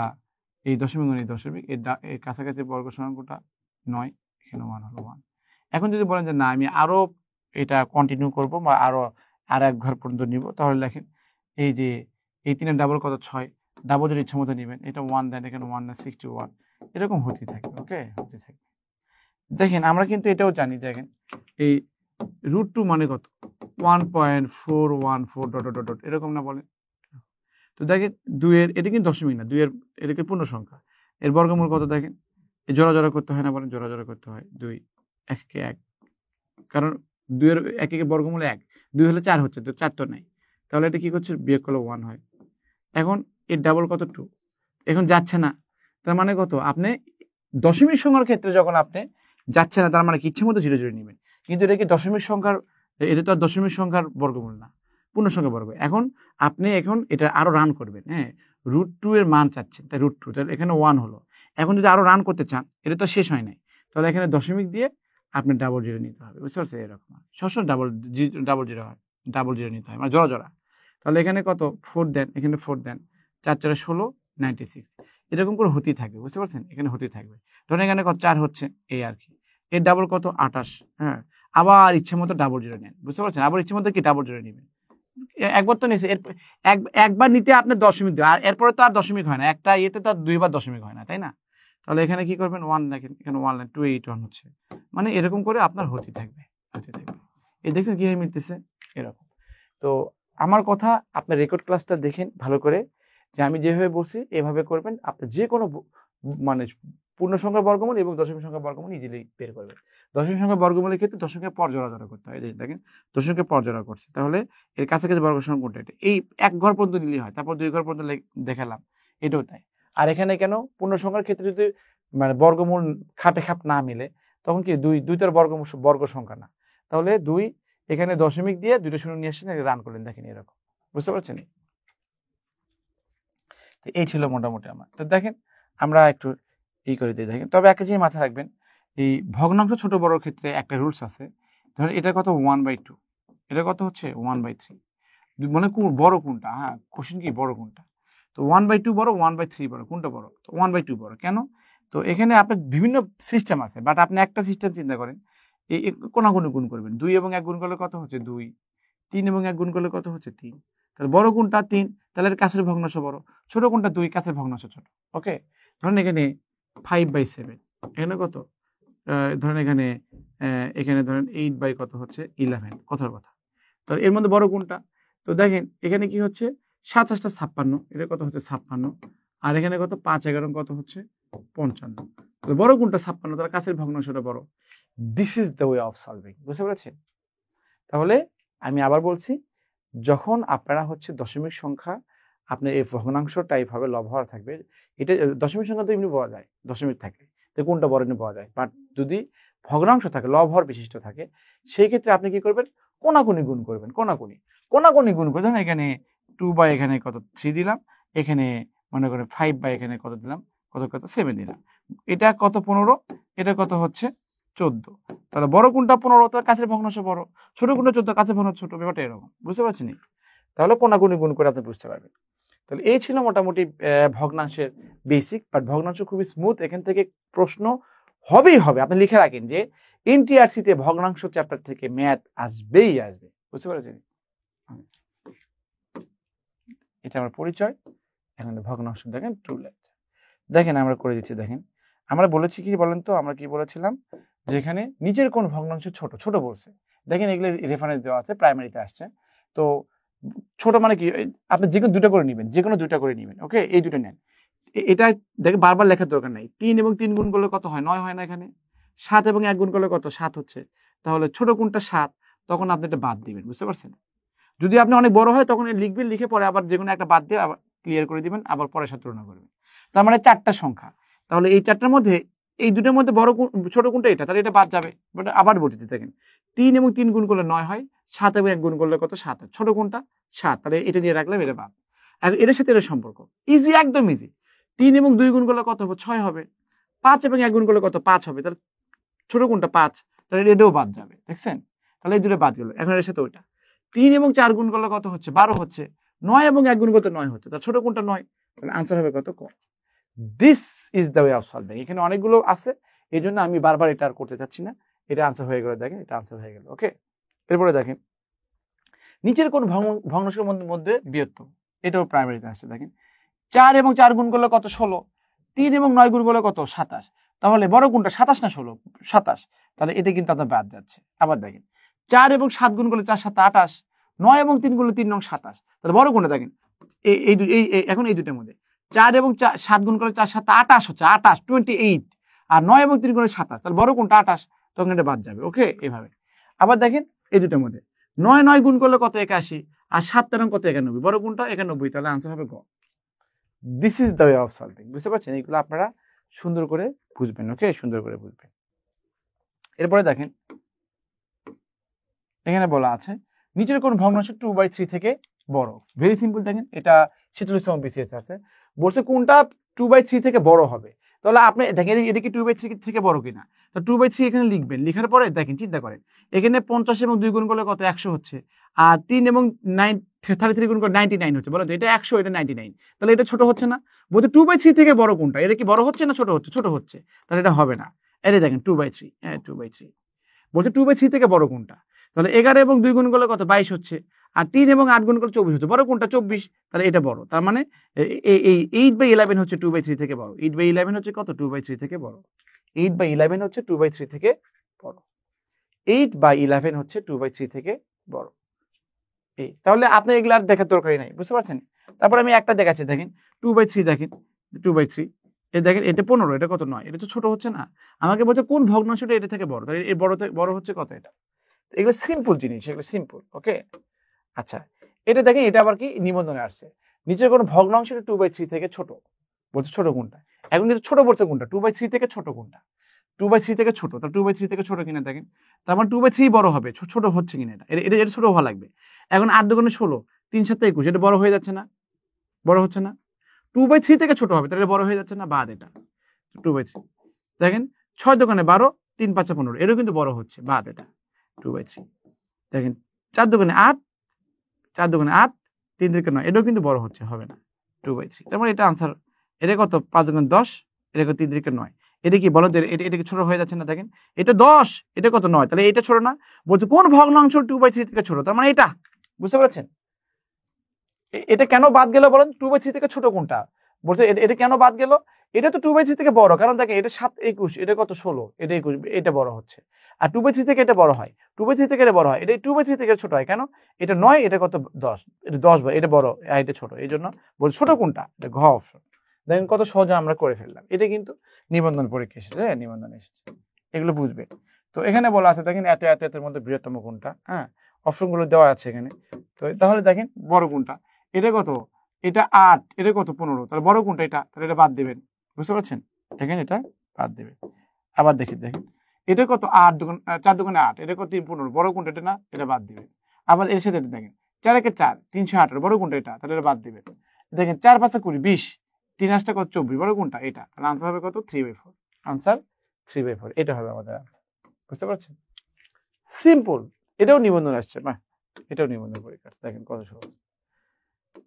এই দশমিক গুণ এই দশমিক, এর কাছাকাছি বর্গ সংখ্যাটা 9, এখানে 1 হলো 1। এখন যদি বলেন যে না আমি আরো এটা কন্টিনিউ করব বা আর এক ঘর পর্যন্ত নিব, তাহলে লেখেন এই যে এই 3-এর ডাবল কত 6, ডাবল যদি ইচ্ছা মতো নেবেন, এটা 1 দেন, এখানে 1 না 61, এরকম হতে থাকবে। ওকে, হতে থাকবে। দেখেন আমরা কিন্তু এটাও জানি, দেখেন এই √2 মানে কত, 1.414 ডট ডট ডট এরকম না বলেন, তো দেখেন 2-এর এটা কিন্তু দশমিক না, 2-এর এটা কি পূর্ণ সংখ্যা, এর বর্গমূল কত, দেখেন এই জোড়া জোড়া করতে হয় না বলেন, জোড়া জোড়া করতে হয়, 2 1 কে 1, কারণ 2-এর 1 এর বর্গমূল 1, 2 হলে 4 হচ্ছে, তো 4 তো নাই, তাহলে এটা কি করছে, বিয়োগ করলে 1 হয়। এখন এর ডাবল কত 2, এখন যাচ্ছে না, তার মানে কত, আপনি দশমিক সংখ্যার ক্ষেত্রে যখন আপনি যাচ্ছে না, তার মানে কি ইচ্ছে মতো জিরো জিরো নেবেন, কিন্তু এটা কি দশমিক সংখ্যার, এটা তো আর দশমিক সংখ্যার বর্গমূল না, পূর্ণ সংখ্যা বর্গ। এখন আপনি এটা আরো রান করবেন, হ্যাঁ √2 এর মান চাচ্ছেন, তাই √2, তাহলে এখানে 1 হলো, এখন যদি আরো রান করতে চান, এটা তো শেষ হয় নাই, তাহলে এখানে দশমিক দিয়ে আপনি ডাবল জিরো নিতে হবে, বুঝতে পারছেন? এরকম সবসময় ডাবল জিরো নিতে হয়, মানে জোড়া জোড়া। তাহলে এখানে কত 4 দেন, এখানে 4 দেন, 4 4 16 96, এরকম করে হতেই থাকবে, বুঝতে পারছেন? এখানে হতেই থাকবে, ধরুন এখানে কত 4 হচ্ছে, এই আর কি, এর ডাবল কত 28, হ্যাঁ আবার ইচ্ছে মতো ডাবল জিরো নেন, বুঝতে পারছেন? আবার ইচ্ছে মতো কি ডাবল জিরো নেবেন, একবার তো নিয়েছে, একবার নিতে আপনার দশমিক দেবে, আর এরপরে তো আর দশমিক হয় না, একটা ইয়েতে তো আর 2বার দশমিক হয় না, তাই না? তাহলে এখানে কি করবেন, 1 দেখেন, এখানে 1 281 হচ্ছে, মানে এরকম করে আপনার হতে থাকবে। এই দেখছেন কিভাবে মিলতেছে, এরকম। তো আমার কথা আপনি রেকর্ড ক্লাসটা দেখেন ভালো করে, যে আমি যেভাবে বলছি এভাবে করবেন, আপনি যে কোনো মানে পূর্ণ সংখ্যার বর্গমূল এবং দশমিক সংখ্যার বর্গমূল ইজিলি বের করবেন। দশমিক সংখ্যার বর্গমূলের ক্ষেত্রে দশমিকের পর জোড়া জোড়া করতে হয়। এই যে দেখেন দশমিকের পর জোড়া করছে, তাহলে এর কাছাকাছি বর্গ সংখ্যা কোনটা? এটা এই এক ঘর পর্যন্ত নিলেই হয়, তারপর 2 ঘর পর্যন্ত দেখালাম, এটাও তাই। আর এখানে কেন পূর্ণ সংখ্যার ক্ষেত্রে যদি মানে বর্গমূল খাপে খাপ না মিলে, তখন কি দুই তার বর্গ সংখ্যা না, তাহলে 2 এখানে দশমিক দিয়ে 2টা শূন্য নিয়ে আসেন, রান করলেন, দেখেন এরকম। বুঝতে পারছেন? তো এই ছিল মোটামুটি আমার। তো দেখেন আমরা একটু করে দিই, দেখেন। তবে একটা জিনিস মাথায় রাখবেন, এই ভগ্নাংশ ছোট বড়র ক্ষেত্রে একটা রুলস আছে। ধরেন এটার কত 1/2, এটা কত হচ্ছে 1/3, মানে বড় কোনটা? হ্যাঁ, কোশ্চেন কি বড় কোনটা? তো 1/2 বড়, 1/3 বড়, কোনটা বড়? তো 1/2 বড়। কেন? তো এখানে আপনার বিভিন্ন সিস্টেম আছে, বাট আপনি একটা সিস্টেম চিন্তা করেন, এই কোনাকুনি গুণ করবেন। 2 এবং 1 গুণ করলে কত হচ্ছে 2, 3 এবং 1 গুণ করলে কত হচ্ছে 3। তাহলে বড় কোনটা? 3, তাহলে এর কাছের ভগ্নাংশ বড়। ছোট কোনটা? 2, কাছের ভগ্নাংশ ছোট। ওকে, ধরেন এখানে 5/7, এখানে কত? ধরেন এখানে এখানে ধরেন 8 কত হচ্ছে 11, কথার কথা। তাহলে এর মধ্যে বড় কোনটা? তো দেখেন এখানে কি হচ্ছে 7 8 56, এটা কত হচ্ছে 56, আর এখানে কত 5 11 কত হচ্ছে 55। তাহলে বড় কোনটা? 56, তার কাছের ভগ্নাংশটা বড়। This is the way of solving. বুঝতে পেরেছেন? তাহলে আমি আবার বলছি, যখন আপনারা হচ্ছে দশমিক সংখ্যা, আপনার এই ভগ্নাংশ টাইপ হবে, লবহর থাকবে, এটা দশমিক সংখ্যা তো এমনি পাওয়া যায়, দশমিক থাকে তো কোনটা বড় এমনি পাওয়া যায়, বাট যদি ভগ্নাংশ থাকে, লবহর বিশিষ্ট থাকে, সেই ক্ষেত্রে আপনি কি করবেন? কোনাকুনি গুণ করবেন। কোনাকুনি গুণ করে, ধরেন এখানে 2 এখানে কত 3 দিলাম, এখানে মনে করেন 5 এখানে কত দিলাম, কত 7 দিলাম, এটা কত 15, এটা কত হচ্ছে 14। তাহলে বড় কোনটা? 15, তার কাছের ভগ্নাংশ বড়। ছোট কোনটা? 14, কাছের ভগ্নাংশ ছোট। ব্যাপারটা এরকম। বুঝতে পারছেন? তাহলে কোনাকুনি গুণ করে আপনি বুঝতে পারবেন। তাহলে এই ছিল মোটামুটি ভগ্নাংশের বেসিক, বাট ভগ্নাংশ খুবই স্মুথ। এখান থেকে প্রশ্ন হবেই হবে, আপনি লিখে রাখেন যে এনটিআরসি-তে ভগ্নাংশ চ্যাপ্টার থেকে ম্যাথ আসবেই আসবে। বুঝতে পেরেছেন? এটা আমার পরিচয়। এখানে ভগ্নাংশ দেখেন ট্রু লেকচার, দেখেন আমরা করে দিচ্ছি। দেখেন আমরা বলেছি কি বলেন তো, আমরা কি বলেছিলাম যে এখানে নিচের কোন ভগ্নাংশ ছোট? ছোট বলছে। দেখেন এগুলো রেফারেন্স দেওয়া আছে, প্রাইমারিতে আসছে। তো ছোট মানে কি? আপনি যে কোনো দুটো করে নেবেন, যে কোনো দুটো করে নেবেন। ওকে, এই দুটো নেন। এটা দেখে বারবার লেখার দরকার নাই। 3 এবং 3 গুণ করলে কত হয়? 9 হয় না? এখানে 7 এবং 1 গুণ করলে কত? 7 হচ্ছে। তাহলে ছোট কোনটা? 7। তখন আপনি এটা বাদ দিবেন। বুঝতে পারছেন? যদি আপনি অনেক বড় হয় তখন লিখবেন, লিখে পরে আবার যে কোনো একটা বাদ দিয়ে আবার ক্লিয়ার করে দিবেন, আবার পরের সাথে তুলনা করবেন। তার মানে 4টা সংখ্যা। তাহলে এই 4টার মধ্যে এই দুটোর মধ্যে বড় ছোট কোনটা? এটা। তাহলে এটা বাদ যাবে। বাট আবার বলতে দেখেন 3 এবং 3 গুণ করলে 9 হয়, 7 এবং 1 গুণ করলে কত? 7 হয়। ছোট কোনটা? 7। তাহলে এটা দিয়ে রাখলাম, এটা বাদ। আর এর সাথে এর সম্পর্ক ইজি, একদম ইজি। 3 এবং 2 গুণ করলে কত হবে? 6 হবে। 5 এবং 1 গুণ করলে কত? 5 হবে। তাহলে ছোট কোনটা? 5। তাহলে এটাও বাদ যাবে। দেখছেন? তাহলে এই দুটো বাদ গেল। এখন এর সাথে ওইটা 3 এবং 4 গুণ করলে কত হচ্ছে? 12 হচ্ছে। 9 এবং 1 গুণ করতে 9 হচ্ছে। তাহলে ছোট কোনটা? 9। তাহলে আনসার হবে কত? ক। This is the way of solving. এখানে অনেকগুলো আছে, এই জন্য আমি বারবার এটা আর করতে চাচ্ছি না। এটা আনসার হয়ে গেল। দেখেন এটা আনসার হয়ে গেল। ওকে, এরপরে দেখেন নিচের কোন ভগ্নাংশের মধ্যে বৃহত্তম? এটাও প্রাইমারিতে আসছে। দেখেন 4 এবং 4 গুণ করলে কত? 16। 3 এবং 9 গুণ করলে কত? 27। তাহলে বড় কোনটা? 27 না 16? 27। তাহলে এটা কিন্তু আপনার বাদ যাচ্ছে। আবার দেখেন 4 এবং 7 গুণ করলে 4 7 28। 9 এবং 3 গুণ করলে 3 9 27। তাহলে বড় কোনটা? দেখেন এখন এই দুটোর মধ্যে 4 এবং 7 গুণ করলে 4 7 28 হচ্ছে, 28 28। আর 9 এবং 3 গুণ করলে 27। তাহলে বড় কোনটা? 28। তখন এটা বাদ যাবে। ওকে, এইভাবে। আবার দেখেন এই দুটোর মধ্যে 9 9 গুণ করলে কত? 81। আর 7 তেরং কত? 91। বড় কোনটা? 91। তাহলে আনসার হবে গ। This is the way of solving. বুঝতে পারছেন? এইগুলো আপনারা সুন্দর করে বুঝবেন। ওকে, সুন্দর করে বুঝবেন। এরপরে দেখেন এখানে বলা আছে নিচের কোন ভগ্নাংশ 2/3 থেকে বড়? Very simple. দেখেন এটা 46তম বিসিএস আছে, বলছে কোনটা 2/3 থেকে বড় হবে। তাহলে আপনি দেখেন এটা কি 2/3 থেকে বড় কিনা। তো 2/3 এখানে লিখবেন, লিখার পরে দেখেন চিন্তা করেন এখানে 50 এবং 2 গুণ করলে কত? 100 হচ্ছে। আর 3 এবং 33 গুণ করে 99 হচ্ছে। বলো তো এটা 100, এটা 99। তাহলে এটা ছোট হচ্ছে না? বলতে 2/3 থেকে বড় কোনটা? এটা কি বড় হচ্ছে না ছোট হচ্ছে? ছোট হচ্ছে। তাহলে এটা হবে না। এটা দেখেন 2/3, হ্যাঁ 2/3 বলছে 2/3 থেকে বড় কোনটা? তাহলে 11 এবং 2 গুণ করলে কত? 22 হচ্ছে। আর 3 এবং 8 গুণ করলে 24 হচ্ছে। বড় কোনটা? 24। তাহলে এটা বড়। তার মানে এই 8/11 হচ্ছে 2/3 থেকে বড়। 8/11 হচ্ছে কত? 2/3 থেকে বড়। 8/11 হচ্ছে 2/3 থেকে বড়। 8/11 হচ্ছে 2/3 থেকে বড়। এই তাহলে আপনি এগুলো আর দেখার দরকারই নাই, বুঝতে পারছেন? তারপর আমি একটা দেখাচ্ছি, দেখেন 2/3, দেখেন 2/3, এই দেখেন এটা 15, এটা কত 9, এটা তো ছোট হচ্ছে না। আমাকে বলছে কোন ভগ্নাংশটা এটা থেকে বড়, তাহলে এই বড় হচ্ছে কত এটা। এগুলো সিম্পল জিনিস, এগুলো সিম্পল। ওকে, আচ্ছা এটা দেখেন, এটা আবার কি নিবন্ধনে আসছে, নিচের কোনো ভগ্নাংশটা 2/3 থেকে ছোট, বলছে ছোট কোনটা। এখন কিন্তু ছোট বলছে কোনটা, 2/3 থেকে ছোট কোনটা, 2/3 থেকে ছোট, তাহলে 2/3 থেকে ছোট কিনা দেখেন, তার মানে 2/3 বড় হবে, ছোট হচ্ছে কিনা এটা ছোট হওয়া লাগবে। এখন 8 দুগুণে 16, 3 7 21, এটা বড় হয়ে যাচ্ছে না, বড় হচ্ছে না। 2/3 থেকে ছোট হবে, তাহলে বড় হয়ে যাচ্ছে না, বাদ এটা 2/3। দেখেন 6 দুগুণে 12, 3 5 15, এটাও কিন্তু বড় হচ্ছে, বাদ এটা 2/3। দেখেন 4 দুগুণে 8, 4 দুগুণে 8, 3 3 9, এটাও কিন্তু বড় হচ্ছে, হবে না 2/3। তার মানে এটা আনসার। এটা কত 5 দুগুণে 10, এটা কত 3 3 9, এটা কি বলো, এটা কি ছোট হয়ে যাচ্ছে না? দেখেন এটা 10, এটা কত 9, তাহলে এটা ছোট না। বলছে কোন ভগ্নাংশ 2/3 থেকে ছোট, তার মানে এটা, বুঝতে পেরেছেন? এটা কেন বাদ গেল বলেন, 2/3 থেকে ছোট কোনটা? বলছে এটা কেন বাদ গেল, এটা তো 2/3 থেকে বড়, কারণ দেখেন এটা 7 21, এটা কত 16, এটা 21, এটা বড় হচ্ছে। আর 2/3 থেকে এটা বড় হয়, 2/3 থেকে এটা বড় হয়, এটা 2/3 থেকে ছোট হয় কেন, এটা 9, এটা কত 10, এটা 10, এটা বড় আর এটা ছোট, এই জন্য বলছে ছোট কোনটা, এটা ঘ অপশন। দেখেন কত সহজে আমরা করে ফেললাম। এটা কিন্তু নিবন্ধন পরীক্ষা এসেছে, নিবন্ধন এসেছে, এগুলো বুঝবে। তো এখানে বলা আছে দেখেন এত এত এতের মধ্যে বৃহত্তম কোনটা, হ্যাঁ অপশনগুলো দেওয়া আছে এখানে। তো তাহলে দেখেন বড় কোনটা, এটা কত, এটা 8, এটা কত 15, তাহলে বড় কোনটা এটা, তাহলে এটা বাদ দিবেন, বুঝতে পারছেন? দেখেন এটা বাদ দিবেন। আবার দেখি, দেখেন এটা কত 8 দুগুণ 4 দুগুণে 8, এটা কত 3 15, বড় কোনটা এটা না, এটা বাদ দিবেন। আবার এর সাথে দেখেন 4 একে 4, 318, বড় কোনটা এটা, তাহলে এটা বাদ দিবেন। দেখেন 4 5 20, 20, 3 8 কত 24, বড় কোনটা এটা, তাহলে আনসার হবে কত 3/4, আনসার 3/4, এটা হবে আমাদের আনসার, বুঝতে পারছেন? সিম্পল। এটাও নিবন্ধন আসছে, বাহ, এটাও নিবন্ধন পরীক্ষা, দেখেন কত সহজ।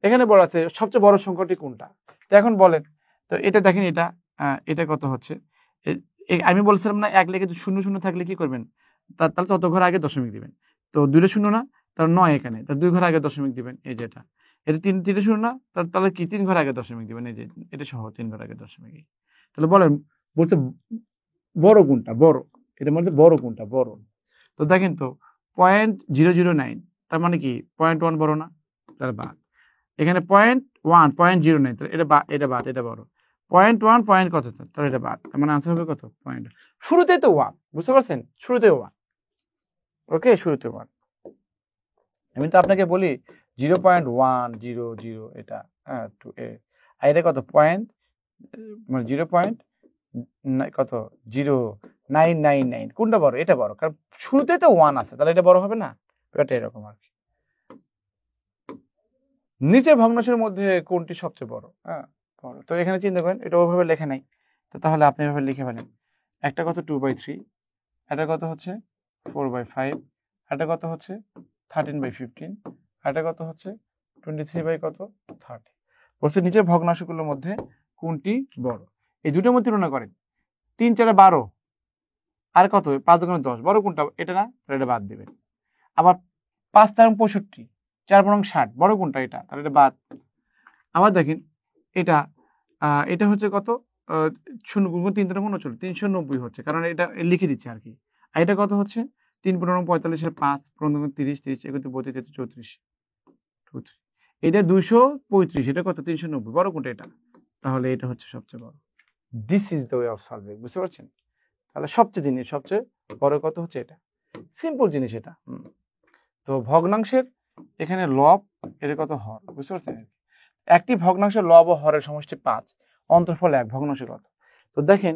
এখানে বলা আছে সবচেয়ে বড় সংখ্যাটি কোনটা, তো এখন বলেন। তো এটা দেখেন, এটা কত হচ্ছে, আমি বলছিলাম না 1 লেগে 0 0 থাকলে কি করবেন, তাহলে তত ঘর আগে দশমিক দিবেন। তো 2 0 না, তার 9 এখানে, তার 2 ঘর আগে দশমিক দিবেন, এই যে এটা 3 0 না, তাহলে কি 3 ঘর আগে দশমিক দিবেন, এই যে এটা সহ 3 ঘর আগে দশমিক। তাহলে বলেন, বলছে বড় কোনটা, বড়, এটার মধ্যে বড় কোনটা, বড়। তো দেখেন তো 0.009, তার মানে কি 0.1 বড় না, তাহলে বাদ। এখানে 0.1, 0.09, এটা বাদ, এটা বড়। 0.1 পয়েন্ট কত, তাহলে এটা বাদ, তার মানে আনসার হবে কত, পয়েন্ট। শুরুতেই তো 1, বুঝতে পারছেন? শুরুতে 1, ওকে, শুরুতে 1। আমি তো আপনাকে বলি 0.100, এটা হ্যাঁ আর এটা কত পয়েন্ট, মানে 0. কত 0999, কোনটা বড়, এটা বড়, কারণ শুরুতেই তো 1 আছে, তাহলে এটা বড় হবে না, এটা এরকম আর কি। নিচের ভগ্নাংশের মধ্যে কোনটি সবচেয়ে বড়, হ্যাঁ বড়। তো এখানে চিন্তা করেন, এটা ওভাবে লেখে নাই, তো তাহলে আপনি এভাবে লিখে ফেলেন। একটা কত 2/3, এটা কত হচ্ছে 4/5, এটা কত হচ্ছে 13/15, এটা কত হচ্ছে 23 কত 30। বলছে নিচের ভগ্নাংশগুলোর মধ্যে কোনটি বড়, এই দুটোর মধ্যে তুলনা করেন। 3 4 12, আর কত 5 2 10, বড় কোনটা, এটা না, এটা বাদ দিবেন। আবার 5 3 65, 4 4 60, বড় কোনটা, এটা, তাহলে এটা বাদ। আবার দেখেন এটা এটা হচ্ছে কত 0 গুণ 3 3 39, 390 হচ্ছে, কারণ এটা লিখে দিচ্ছে আর কি। আর এটা কত হচ্ছে 3 15 45, 5 15 30 30 31 32 33 34, এটা 235, এটা কত 390, বড় কোনটা, এটা, তাহলে এটা হচ্ছে সবচেয়ে বড়। This is the way of solving, বুঝতে পারছেন? তাহলে সবচেয়ে বড় কত হচ্ছে এটা, সিম্পল জিনিস এটা। তো ভগ্নাংশের এখানে লব, এটা কত হর, বুঝতে পারছেন? একটি ভগ্নাংশের লব ও হরের সমষ্টি 5, অন্তর্ফল 1, ভগ্নাংশ কত? তো দেখেন,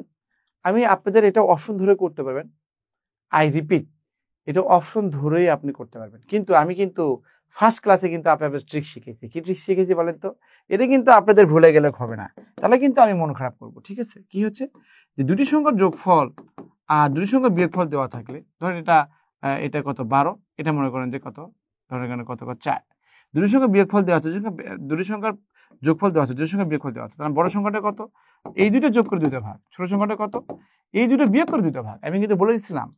আমি আপনাদের এটা অপশন ধরে করতে পারবেন, আই রিপিট, এটা অপশন ধরেই আপনি করতে পারবেন। কিন্তু আমি কিন্তু ফার্স্ট ক্লাসে কিন্তু আপনাদের ট্রিক শিখেছি। কি ট্রিক শিখেছি বলেন তো? এটা কিন্তু আপনাদের ভুলে গেলে হবে না, তাহলে কিন্তু আমি মন খারাপ করব, ঠিক আছে? কি হচ্ছে যে দুটি সংখ্যার যোগফল আর দুটি সংখ্যার বিয়োগফল দেওয়া থাকলে, ধরেন এটা কত 12, এটা মনে করেন যে কত, ধরেন এখানে কত 4, দুটি সংখ্যার বিয়োগফল দেওয়া আছে, দুটি সংখ্যার যোগফল দেওয়া আছে, দুটি সংখ্যার বিয়োগফল দেওয়া আছে, তাহলে বড় সংখ্যাটা কত, এই দুটো যোগ করে 2টা ভাগ, ছোট সংখ্যাটা কত, এই দুটো বিয়োগ করে 2টা ভাগ, আমি কিন্তু বলে দিচ্ছিলাম।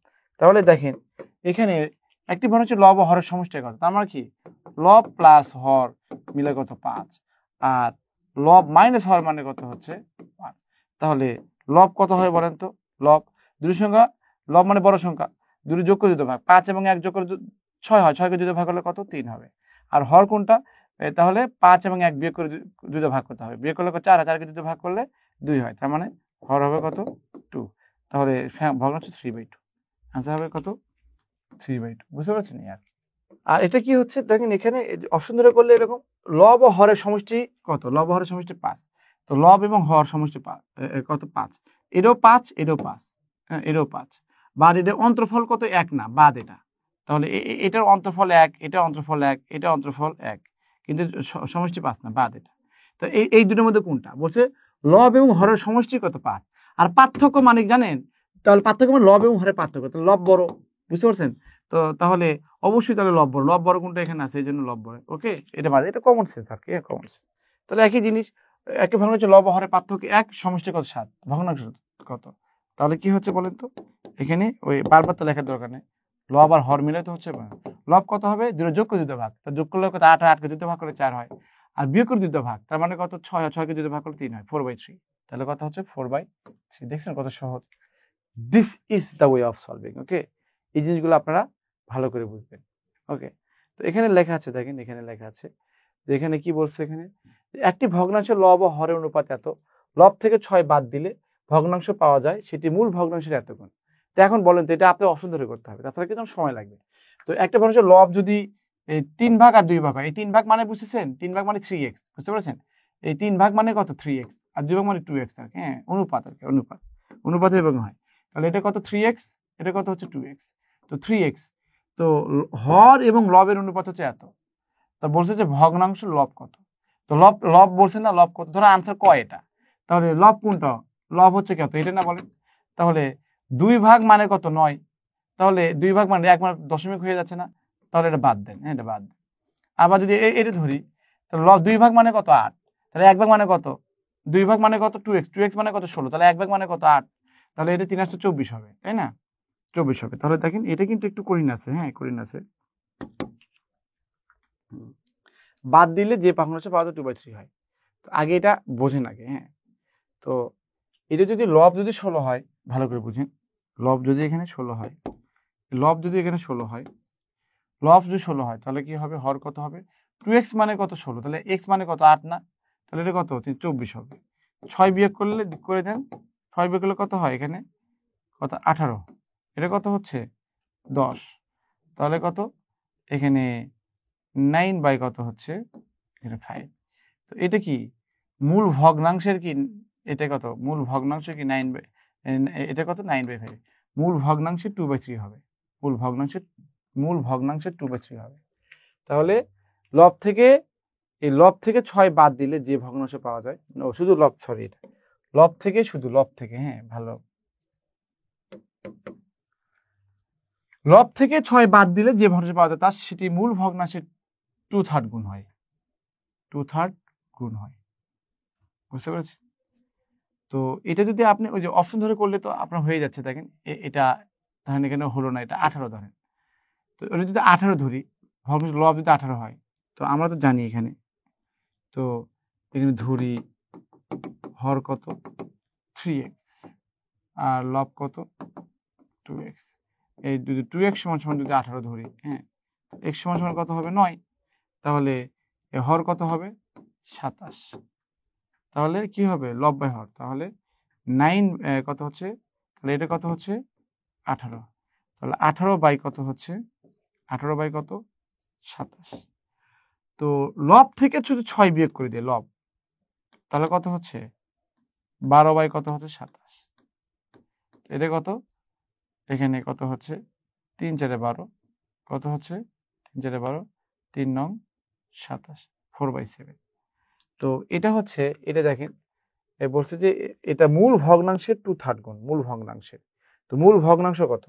তাহলে দেখেন এখানে একটি ভগ্নাংশ হচ্ছে লব ও হরের সমষ্টি কত, তার মানে কি লব প্লাস হর মিলে কত 5, আর লব মাইনাস হর মানে কত হচ্ছে 1। তাহলে লব কত হয় বলেন তো, লব দুটি সংখ্যা, লব মানে বড় সংখ্যা, দুটি যোগ করে 2টা ভাগ, 5 এবং 1 যোগ করে 6 হয়, 6কে 2টা ভাগ হলে কত 3 হবে। আর হর কোনটা? তাহলে 5 এবং 1 বিয়োগ করে 2 দিয়ে ভাগ করতে হবে। বিয়োগ করলে 4 আর 4কে 2 দিয়ে ভাগ করলে 2 হয়। তার মানে হর হবে কত? 2। তাহলে ভগ্নাংশ 3/2। আনসার হবে কত? 3/2। বুঝতে পারছেন ইয়ার? আর এটা কি হচ্ছে দেখেন এখানে অপশন ধরে করলে এরকম লব ও হরের সমষ্টি কত? লব ও হরের সমষ্টি 5। তো লব এবং হর সমষ্টি কত? 5। এটাও 5, এটাও 5, হ্যাঁ এটাও 5। বাদ এটার অন্তরফল কত? 1 না, বাদ এটা। তাহলে এটার অন্তরফল 1, এটার অন্তরফল 1, এটা অন্তরফল 1, কিন্তু সমষ্টি 5 না, বাদ এটা। তো এই দুটোর মধ্যে কোনটা? বলছে লব এবং হরের সমষ্টি কত? 5। আর পার্থক্য মানে জানেন? তাহলে পার্থক্য মানে লব এবং হরের পার্থক্য। তাহলে লব বড়, বুঝতে পারছেন? তো তাহলে অবশ্যই তাহলে লব বড়। লব বড় কোনটা এখানে আছে, এই জন্য লব বড়। ওকে, এটা বাদ, এটা কমন সেন্স আর কি, কমন সেন্স। তাহলে একই জিনিস, একই ভগ্নাংশ লব ও হরের পার্থক্য 1, সমষ্টি কত? 7, ভগ্নাংশ কত? তাহলে কি হচ্ছে বলেন তো? এখানে ওই বারবার তো লেখার দরকার নেই, লব আর হর মিলে তো হচ্ছে। লব কত হবে? দুটো যোগ করে 2 ভাগ, তা যোগ করলে কত? 8 হয়, 8কে 2 ভাগ করলে 4 হয়। আর বিয়োগ করে 2 ভাগ, তার মানে কত? 6 হয়, 6কে 2 ভাগ করলে 3 হয়, 4/3। তাহলে কত হচ্ছে? 4/3। দেখছেন কত সহজ? This is the way of solving. Okay, এই জিনিসগুলো আপনারা ভালো করে বুঝবেন। ওকে, তো এখানে লেখা আছে, দেখেন এখানে লেখা আছে যে এখানে কি বলছে, এখানে একটি ভগ্নাংশের লব ও হরের অনুপাত এত, লব থেকে 6 বাদ দিলে ভগ্নাংশ পাওয়া যায়, সেটি মূল ভগ্নাংশের এত গুণ। তো এখন বলেন তো, এটা আপনার অপশন ধরে করতে হবে, তাছাড়া কিন্তু সময় লাগবে। তো একটা ভগ্নাংশের লব যদি 3 ভাগ আর 2 ভাগ হয়, এই 3 ভাগ মানে বুঝতেছেন? 3 ভাগ মানে 3x, বুঝতে পারছেন? এই 3 ভাগ মানে কত? 3x, আর 2 ভাগ মানে 2x আর কি, হ্যাঁ অনুপাত আর কি, অনুপাতে এবং হয়। তাহলে এটা কত? 3x, এটা কত হচ্ছে? 2x। তো 3x, তো হর এবং লবের অনুপাত হচ্ছে এত। তা বলছে যে ভগ্নাংশ লব কত? তো লব লব বলছে না, লব কত? ধরো আনসার কয় এটা, তাহলে লব কোনটা? লব হচ্ছে কত? এটা না বলেন? তাহলে 2 ভাগ মানে কত? 9। তাহলে 2 ভাগ মানে 1 মানে দশমিক হয়ে যাচ্ছে না? তাহলে এটা বাদ দেন, হ্যাঁ এটা বাদ দেন। আবার যদি এটা ধরি, তাহলে লব 2 ভাগ মানে কত? 8। তাহলে 1 ভাগ মানে কত? 2 ভাগ মানে কত? 2x, 2x মানে কত? 16। তাহলে 1 ভাগ মানে কত? 8। তাহলে এটা 3 আসছে 24 হবে, তাই না? 24 হবে। তাহলে দেখেন এটা কিন্তু একটু কঠিন আছে, হ্যাঁ কঠিন আছে। বাদ দিলে যে ভগ্নাংশ পাওয়া যায় 2/3 হয়। তো আগে এটা বোঝেন আগে, হ্যাঁ। তো এটা যদি লব যদি 16 হয়, ভালো করে বুঝেন, লব যদি এখানে 16 হয়, লব যদি এখানে 16 হয়, লব যদি 16 হয়, তাহলে কি হবে? হর কত হবে? 2x মানে কত? 16। তাহলে x মানে কত? 8 না? তাহলে এটা কত? 24 হবে। 6 বিয়োগ করলে করে দেন, 6 বিয়োগ করলে কত হয়? এখানে কত? 18। এটা কত হচ্ছে? 10। তাহলে কত? এখানে 9 বাই কত হচ্ছে? এখানে 5। তো এটা কি মূল ভগ্নাংশের কি? এটা কত? মূল ভগ্নাংশ কি 9 বাই, এটা কত? 9/5। মূল ভগ্নাংশের 2/3 হবে। মূল ভগ্নাংশের 2/3 হবে। তাহলে লব থেকে, এই লব থেকে 6 বাদ দিলে যে ভগ্নাংশ পাওয়া যায়, শুধু লব, সরি এটা লব থেকে, শুধু লব থেকে, হ্যাঁ ভালো, লব থেকে 6 বাদ দিলে যে ভগ্নাংশ পাওয়া যায় তার সেটি মূল ভগ্নাংশের 2/3 গুণ হয়, 2/3 গুণ হয়। বুঝতে পেরেছি? তো এটা যদি আপনি ওই যে অপশন ধরে করলে তো আপনার হয়ে যাচ্ছে। দেখেন এটা ধরেন এখানে হলো না, এটা 18 ধরেন। তো ওটা যদি 18 ধরি, ভগ্নাংশ লব যদি 18 হয়, তো আমরা তো জানি এখানে, তো এখানে ধরি হর কত? 3x, আর লব কত? 2x। এই যদি 2x সমান সমান যদি 18 ধরি, হ্যাঁ x সমান সমান কত হবে? 9। তাহলে হর কত হবে? 27। তাহলে কি হবে? লব বাই হর। তাহলে 9 কত হচ্ছে? তাহলে এটা কত হচ্ছে? 18। তাহলে 18 বাই কত হচ্ছে? 18 বাই কত? 27। তো লব থেকে শুধু 6 বিয়োগ করে দিয়ে লব, তাহলে কত হচ্ছে? 12 বাই কত হচ্ছে? 27। এটা কত? এখানে কত হচ্ছে? 3 4 12, কত হচ্ছে? 3 4 12, 3 9 27, 4/7। তো এটা হচ্ছে, এটা দেখেন বলছে যে এটা মূল ভগ্নাংশের 2/3 গুণ, মূল ভগ্নাংশের। তো মূল ভগ্নাংশ কত?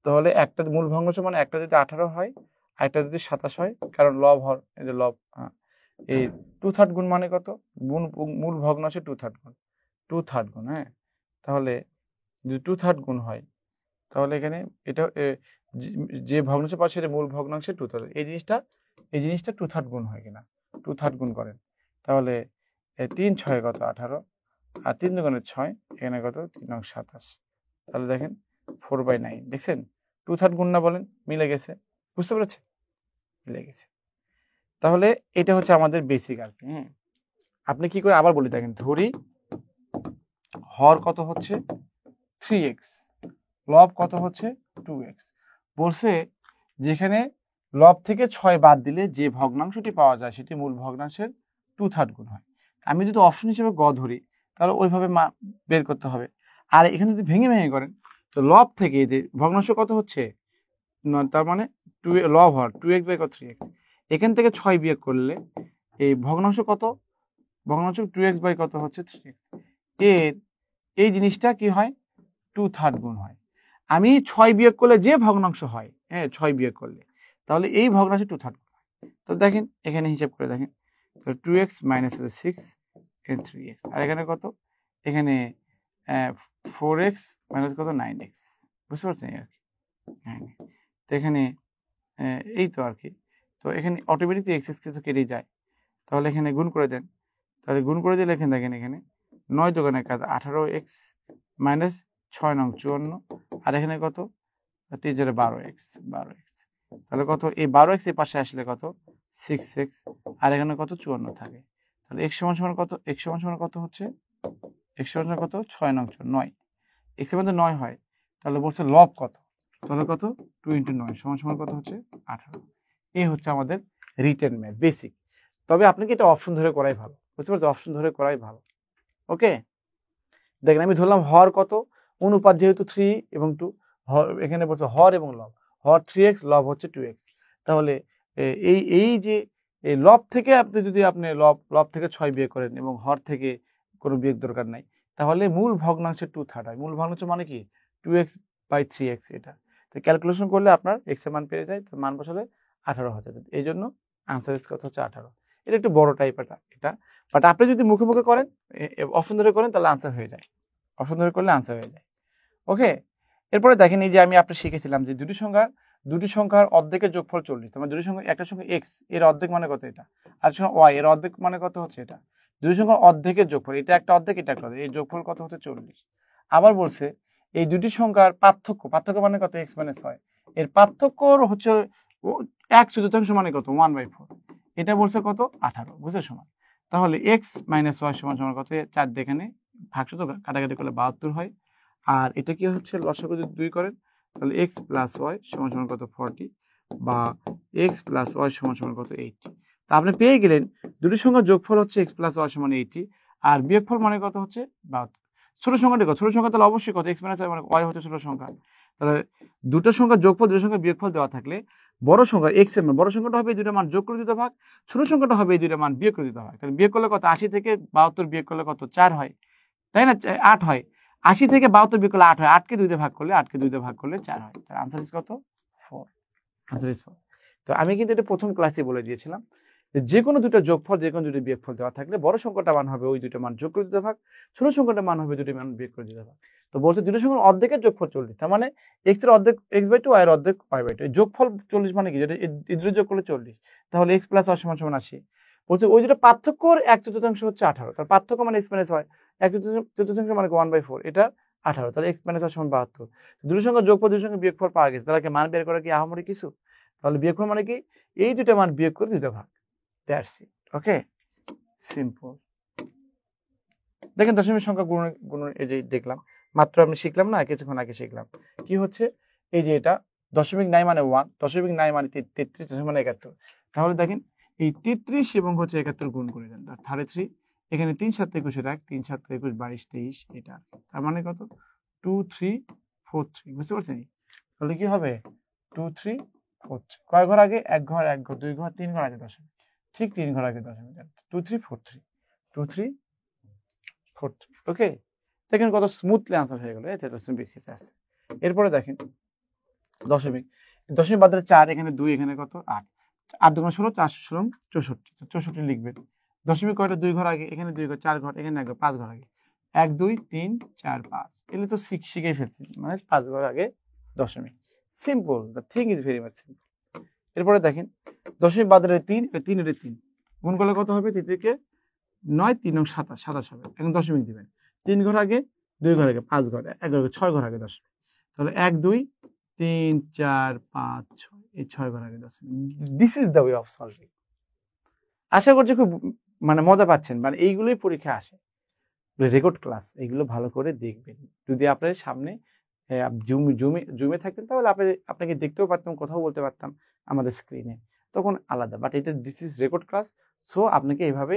তাহলে একটা মূল ভগ্নাংশ মানে একটা যদি 18 হয়, আর একটা যদি 27 হয়, কারণ লব হর, এই যে লব, এই 2/3 গুণ মানে কত? মূল ভগ্নাংশের 2/3 গুণ, 2/3 গুণ, হ্যাঁ। তাহলে যদি 2/3 গুণ হয়, তাহলে এখানে এটা যে ভগ্নাংশ পাচ্ছে সেটা মূল ভগ্নাংশের 2/3। এই জিনিসটা 2/3 গুণ হয় কিনা, 2/3 গুণ করেন। তাহলে 3 6 কত? 18, আর 3 দুগুণে 6, এখানে কত? 3 9 27। তাহলে দেখেন 4/9। দেখছেন 2/3 গুণ না বলেন? মিলে গেছে। বুঝতে পেরেছেন? মিলে গেছে। তাহলে এটা হচ্ছে আমাদের বেসিক আর কি। হ্যাঁ, আপনি কি করে আবার বলি দেখেন, ধরি হর কত হচ্ছে 3x, লব কত হচ্ছে 2x। বলছে যেখানে লব থেকে 6 বাদ দিলে যে ভগ্নাংশটি পাওয়া যায় সেটি মূল ভগ্নাংশের 2/3 গুণ হয়। আমি যদি অপশন হিসেবে গ ধরি তাহলে ওইভাবে বের করতে হবে। আর এখানে যদি ভেঙে ভেঙে করেন তো লব থেকে ভগ্নাংশ কত হচ্ছে, তার মানে লব হর 2x বাই 3x, এখান থেকে 6 বিয়োগ করলে এই ভগ্নাংশ কত, ভগ্নাংশ 2x বাই কত হচ্ছে 3x, এর এই জিনিসটা কি হয় 2/3 গুণ হয়। আমি 6 বিয়োগ করলে যে ভগ্নাংশ হয়, হ্যাঁ 6 বিয়োগ করলে, তাহলে এই ভগ্নাংশে 2/3 গুণ হয়। তো দেখেন এখানে হিসাব করে দেখেন, তো 2x মাইনাস 6 এখানে 3x, আর এখানে কত, এখানে 4x মাইনাস কত 9x, বুঝতে পারছেন আর কি। তো এখানে এই তো আর কি, তো এখানে অটোমেটিক এক্স কিছু কেটে যায়, তাহলে এখানে গুণ করে দেন, তাহলে গুণ করে দিলে এখানে দেখেন এখানে 9 দোকানে কাজ 18x মাইনাস 6 নং 54, আর এখানে কত 3 জোড়ে 12x, তাহলে কত এই 12x এর পাশে আসলে কত 6x, আর এখানে কত 54 থাকে, তাহলে x সমান সমান কত, x সমান সমান কত হচ্ছে, x সমান সমান কত 6 নং 9, x এর মধ্যে 9 হয়, তাহলে বলছে লব কত, তাহলে কত 2 × 9 সমান সমান কত হচ্ছে 18। এই হচ্ছে আমাদের রিটেন ম্যাথ বেসিক। তবে আপনাকে এটা অপশন ধরে করাই ভালো, বুঝতে পারছো, অপশন ধরে করাই ভালো। ওকে, দেখেন আমি ধরলাম হর কত, অনুপাত যেহেতু 3 এবং 2, এখানে বলছে হর এবং লব, হর 3x, লব হচ্ছে 2x, তাহলে এই যে এই লব থেকে আপনি যদি আপনি লব থেকে 6 বিয়োগ করেন এবং হর থেকে কোনো বিয়োগ দরকার নাই, তাহলে মূল ভগ্নাংশের 2/3 হয়। মূল ভগ্নাংশ মানে কি 2x বাই 3x, এটা তো ক্যালকুলেশন করলে আপনার x এর মান পেয়ে যায়, তো মান বসালে 18 হচ্ছে, এই জন্য আনসার কত হচ্ছে 18। এটা একটু বড় টাইপ এটা, বাট আপনি যদি মুখে মুখে করেন, অপশন ধরে করেন, তাহলে আনসার হয়ে যায়, অপশন ধরে করলে আনসার হয়ে যায়। ওকে, এরপরে দেখেন এই যে আমি আপনার শিখেছিলাম যে দুটি সংখ্যার অর্ধেকের যোগফল 40, তোমার দুটি সংখ্যা, একটা সংখ্যা x এর অর্ধেক মানে কত এটা, আর সংখ্যা y এর অর্ধেক মানে কত হচ্ছে এটা, দুটি সংখ্যার অর্ধেকের যোগফল, এটা একটা অর্ধেক এটা একটা অর্ধেক, এই যোগফল কত হচ্ছে 40। আবার বলছে এই দুটি সংখ্যার পার্থক্য মানে কত, x মানে 6, এর পার্থক্য হচ্ছে 1/4 মানে কত 1/4, এটা বলছে কত 18, বুঝতে সমান। তাহলে x মাইনাস y সমান সমান কত, 4 এখানে ভাগশত কাটাকাটি করলে 72 হয়, আর এটা কি হচ্ছে লসাগু যদি 2 করেন তাহলে x প্লাস y সমান সমান কত 40, বা x প্লাস y সমান সমান কত 80। তা আপনি পেয়ে গেলেন দুটি সংখ্যার যোগফল হচ্ছে x প্লাস y সমান 80, আর বিয়োগফল মানে কত হচ্ছে 72। ছোট সংখ্যাটা কত, ছোট সংখ্যা তাহলে অবশ্যই কত, x মাইনাস y মানে y হচ্ছে ছোট সংখ্যা, তাহলে দুটো সংখ্যার যোগফল দুটো সংখ্যার বিয়োগফল দেওয়া থাকলে বড় সংখ্যা x এর মান, বড় সংখ্যাটা হবে এই দুটো মান যোগ করে দিতে ভাগ, ছোট সংখ্যাটা হবে এই দুটো মান বিয়োগ করে দিতে ভাগ। তাহলে বিয়োগ করলে কত, 80 থেকে 72 বিয়োগ করলে কত 4 হয়, তাই না, 8 হয়, 80 থেকে 72 বিয়োগ করলে 8 হয়, 8 কে 2 দিয়ে ভাগ করলে 4 হয়, তার আনসার ইজ কত 4, আনসার ইজ 4। তো আমি কিন্তু এটা প্রথম ক্লাসে বলে দিয়েছিলাম যে কোনো দুটো যোগফল, যে কোনো দুটো বিয়োগফল দেওয়া থাকলে বড় সংখ্যাটা মান হবে ওই দুটো মান যোগ করে দিতে ভাগ, ছোট সংখ্যাটা মান হবে দুটো মান বিয়োগ করে দিতে ভাগ। তো বলছে দুটো সংখ্যার অর্ধেকের যোগফল 40, তার মানে x এর অর্ধেক x/2, y এর অর্ধেক y/2, যোগফল 40 মানে কি, যেটা এই দুটো যোগ করলে 40, তাহলে x প্লাস y সমান সমান 80। বলছে ওই দুটো পার্থক্যর 1/4 হচ্ছে 18, তার পার্থক্য মানে x মাইনাস y, 1/4 মানে 1/4, এটা 18, তাহলে x মাইনাস y সমান 72। দুটো সংখ্যার যোগফল দুটো সংখ্যার বিয়োগফল পাওয়া গেছে, তাহলে মান বের করা কি আহামরি কিছু, তাহলে বিয়োগফল মানে কি এই দুটো মান বিয়োগ করে দুটো ভাগ, দ্যাটস ইট। Okay, simple. দেখেন দশমিক সংখ্যা গুণ এই যে দেখলাম, মাত্র আমি শিখলাম না কিছুক্ষণ আগে শিখলাম কি হচ্ছে, এই যে এটা দশমিক নাই মানে 1, দশমিক নাই মানে 33, দশমিক মানে 71। তাহলে দেখেন এই 33 এবং হচ্ছে 71 গুণ করে দেন, 33, এখানে 3 7 21 এর 1, 3 7 21 22 23, এটা তার মানে কত 2 3 4 3, বুঝতে পারছেন। তাহলে কি হবে 2 3 4 3, কয় ঘর আগে, এক ঘর 2 ঘর 3 ঘর আগে দশমিক, ঠিক 3 ঘর আগে দশমিক, 2 3 4 3, 2 3 4 3। ওকে, দেখেন কত স্মুথলি আনসার হয়ে গেল, এতে দশমিক বেশি আছে। এরপরে দেখেন দশমিক বাদ দিলে 4, এখানে 2, এখানে কত 8, 8 2 16, 4 16 64, 64 লিখবেন। দশমিক কয়টা 2 ঘর আগে, এখানে 2 ঘর, 4 ঘর, এখানে 1 ঘর, 5 ঘর আগে, 1 2 3 4 5, এগুলো তো শিখেই ফেলছি, মানে 5 ঘর আগে দশমিক। Simple, the thing is very much simple. এরপরে দেখেন দশমিক বাদ দিলে 3, 3 এর 3 গুণ করলে কত হবে, 3 থেকে 9 3 9 27 হবে, এখন দশমিক দিবেন 3 ঘর আগে, 2 ঘর আগে, 5 ঘর, 1 ঘর, 6 ঘর আগে দশমিক, তাহলে 1 2 3 4 5 6, এই 6 ঘর আগে দশমিক। This is the way of solving. আশা করছি খুব মানে মজা পাচ্ছেন, মানে এইগুলোই পরীক্ষা আসে, রেকর্ড ক্লাস, এগুলো ভালো করে দেখবেন। যদি আপনার সামনে জুমে থাকতেন তাহলে আপনাকে দেখতেও পারতাম, কথাও বলতে পারতাম আমাদের স্ক্রিনে, তখন আলাদা। বাট এটা this is record class, so আপনাকে এভাবে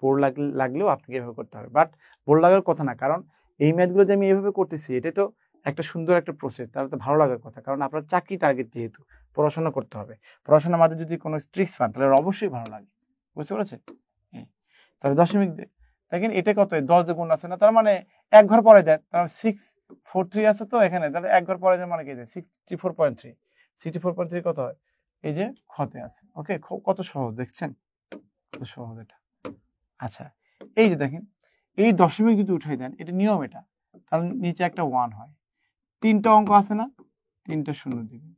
বোর লাগলেও আপনাকে এভাবে করতে হবে। বাট বোর লাগার কথা না, কারণ এই ম্যাথগুলো যে আমি এভাবে করতেছি এটা তো একটা সুন্দর একটা প্রসেস, তাহলে তো ভালো লাগার কথা, কারণ আপনার চাকরি টার্গেট যেহেতু পড়াশোনা করতে হবে, পড়াশোনার মাঝে যদি কোনো স্ট্রিক্স পান তাহলে অবশ্যই ভালো লাগে। বুঝতে পেরেছেন? তাহলে দশমিক দেখেন এটা কত, 10 দিয়ে গুণ আছে না, তার মানে এক ঘর পরে দেন, তার 643 আছে তো এখানে, তাহলে এক ঘর পরে দেন মানে কি, 64.3, 64.3 কত হয়, এই যে ক্ষতে আছে। ওকে, কত সহজ দেখছেন, কত সহজ এটা। আচ্ছা, এই যে দেখেন এই দশমিক যদি উঠাই দেন, এটা নিয়ম, এটা তাহলে নিচে একটা 1 হয়, 3টা অঙ্ক আছে না, 3টা শূন্য দিবেন।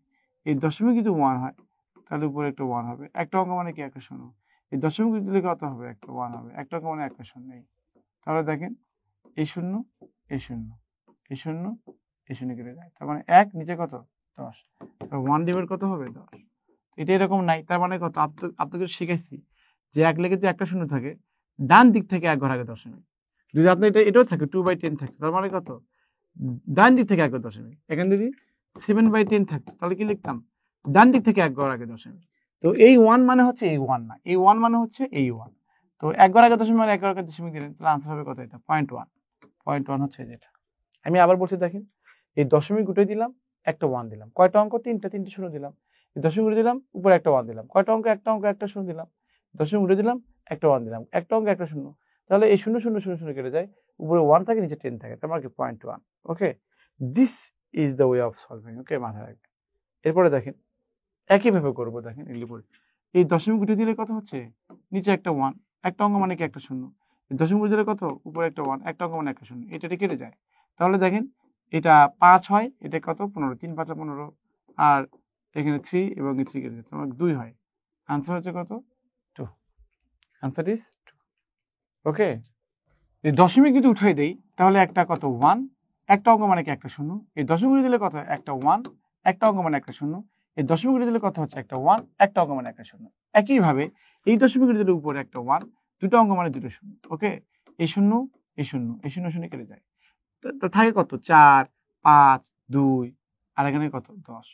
এই দশমিক যদি 1 হয় তাহলে উপরে একটা 1 হবে, একটা অঙ্ক মানে কি একটা শূন্য, এই দশমিক দিলে কত হবে, একটা 1 হবে, একটা অঙ্ক মানে একটা শূন্য। তাহলে দেখেন এই শূন্য, এই শূন্য, এই শূন্য, এই শূন্য কেটে যায়, তার মানে 1, নিচে কত 10, 1 ডিভাইড কত হবে 10। এটা এরকম নাই, তার মানে কত, আপনাকে শিখাইছি যে এক লেগে যদি একটা শূন্য থাকে ডান দিক থেকে এক ঘর আগে দশমিক, যদি আপনার এটাও থাকে 2/10 থাকে, তার মানে কত, ডান দিক থেকে এক ঘর দশমিক। এখানে যদি 7/10 থাকতো তাহলে কি লিখতাম, ডান দিক থেকে এক ঘর আগে দশমিক। তো এই 1 মানে হচ্ছে এই 1 না, এই 1 মানে হচ্ছে এই 1। তো এক ঘর আগে দশমিক মানে এক ঘর আগে দশমিক দিলেন, তাহলে আনসার হবে কত, এটা 0.1 হচ্ছে যেটা। আমি আবার বলছি দেখেন, এই দশমিক উঠে দিলাম, একটা 1 দিলাম, কয়টা অঙ্ক, 3টে শূন্য দিলাম, এই দশমিক উঠে দিলাম, উপরে একটা 1 দিলাম, কয়টা অঙ্ক, একটা শূন্য দিলাম, দশমিক উঠে দিলাম, একটা 1 দিলাম, একটা অঙ্ক একটা শূন্য, তাহলে এই শূন্য শূন্য শূন্য শূন্য কেটে যায়, উপরে 1 থাকে, নিচে 10 থাকে, তার মানে কি 0.1। Okay, this is the way of solving. Okay, মাথায় রাখবেন। এরপরে দেখেন একইভাবে করবো, দেখেন এগুলি করে, এই দশমিক উঠে দিলে কত হচ্ছে, নিচে একটা 1, একটা অঙ্ক মানে কি একটা শূন্য, দশমিক উঠে দিলে কত, উপরে একটা 1, একটা অঙ্ক মানে একটা শূন্য, এটা কেটে যায়। তাহলে দেখেন এটা 5 হয়, এটা কত 15, 3 5 15, আর এখানে 3 এবং 3 কেটে যায়, তোমার 2 হয়, আনসার হচ্ছে কত, 2। Answer is 2। ওকে, এই দশমিক যদি উঠাই দেই তাহলে একটা কত 1, একটা অঙ্ক মানে কি একটা শূন্য, এই দশমিক উঠে দিলে কত, একটা 1, একটা অঙ্ক মানে একটা শূন্য, এই দশমিক উঠে দিলে কত হচ্ছে, একটা 1, একটা অঙ্ক মানে একটা শূন্য। একইভাবে এই দশমিক উঠে দিলে উপরে একটা 1, দুটো অঙ্ক মানে দুটো শূন্য। ওকে, এই শূন্য, এই শূন্য, এই শূন্য শূন্য কেটে যায়, তো থাকে কত, 4, 5, 2, আর এখানে কত 10।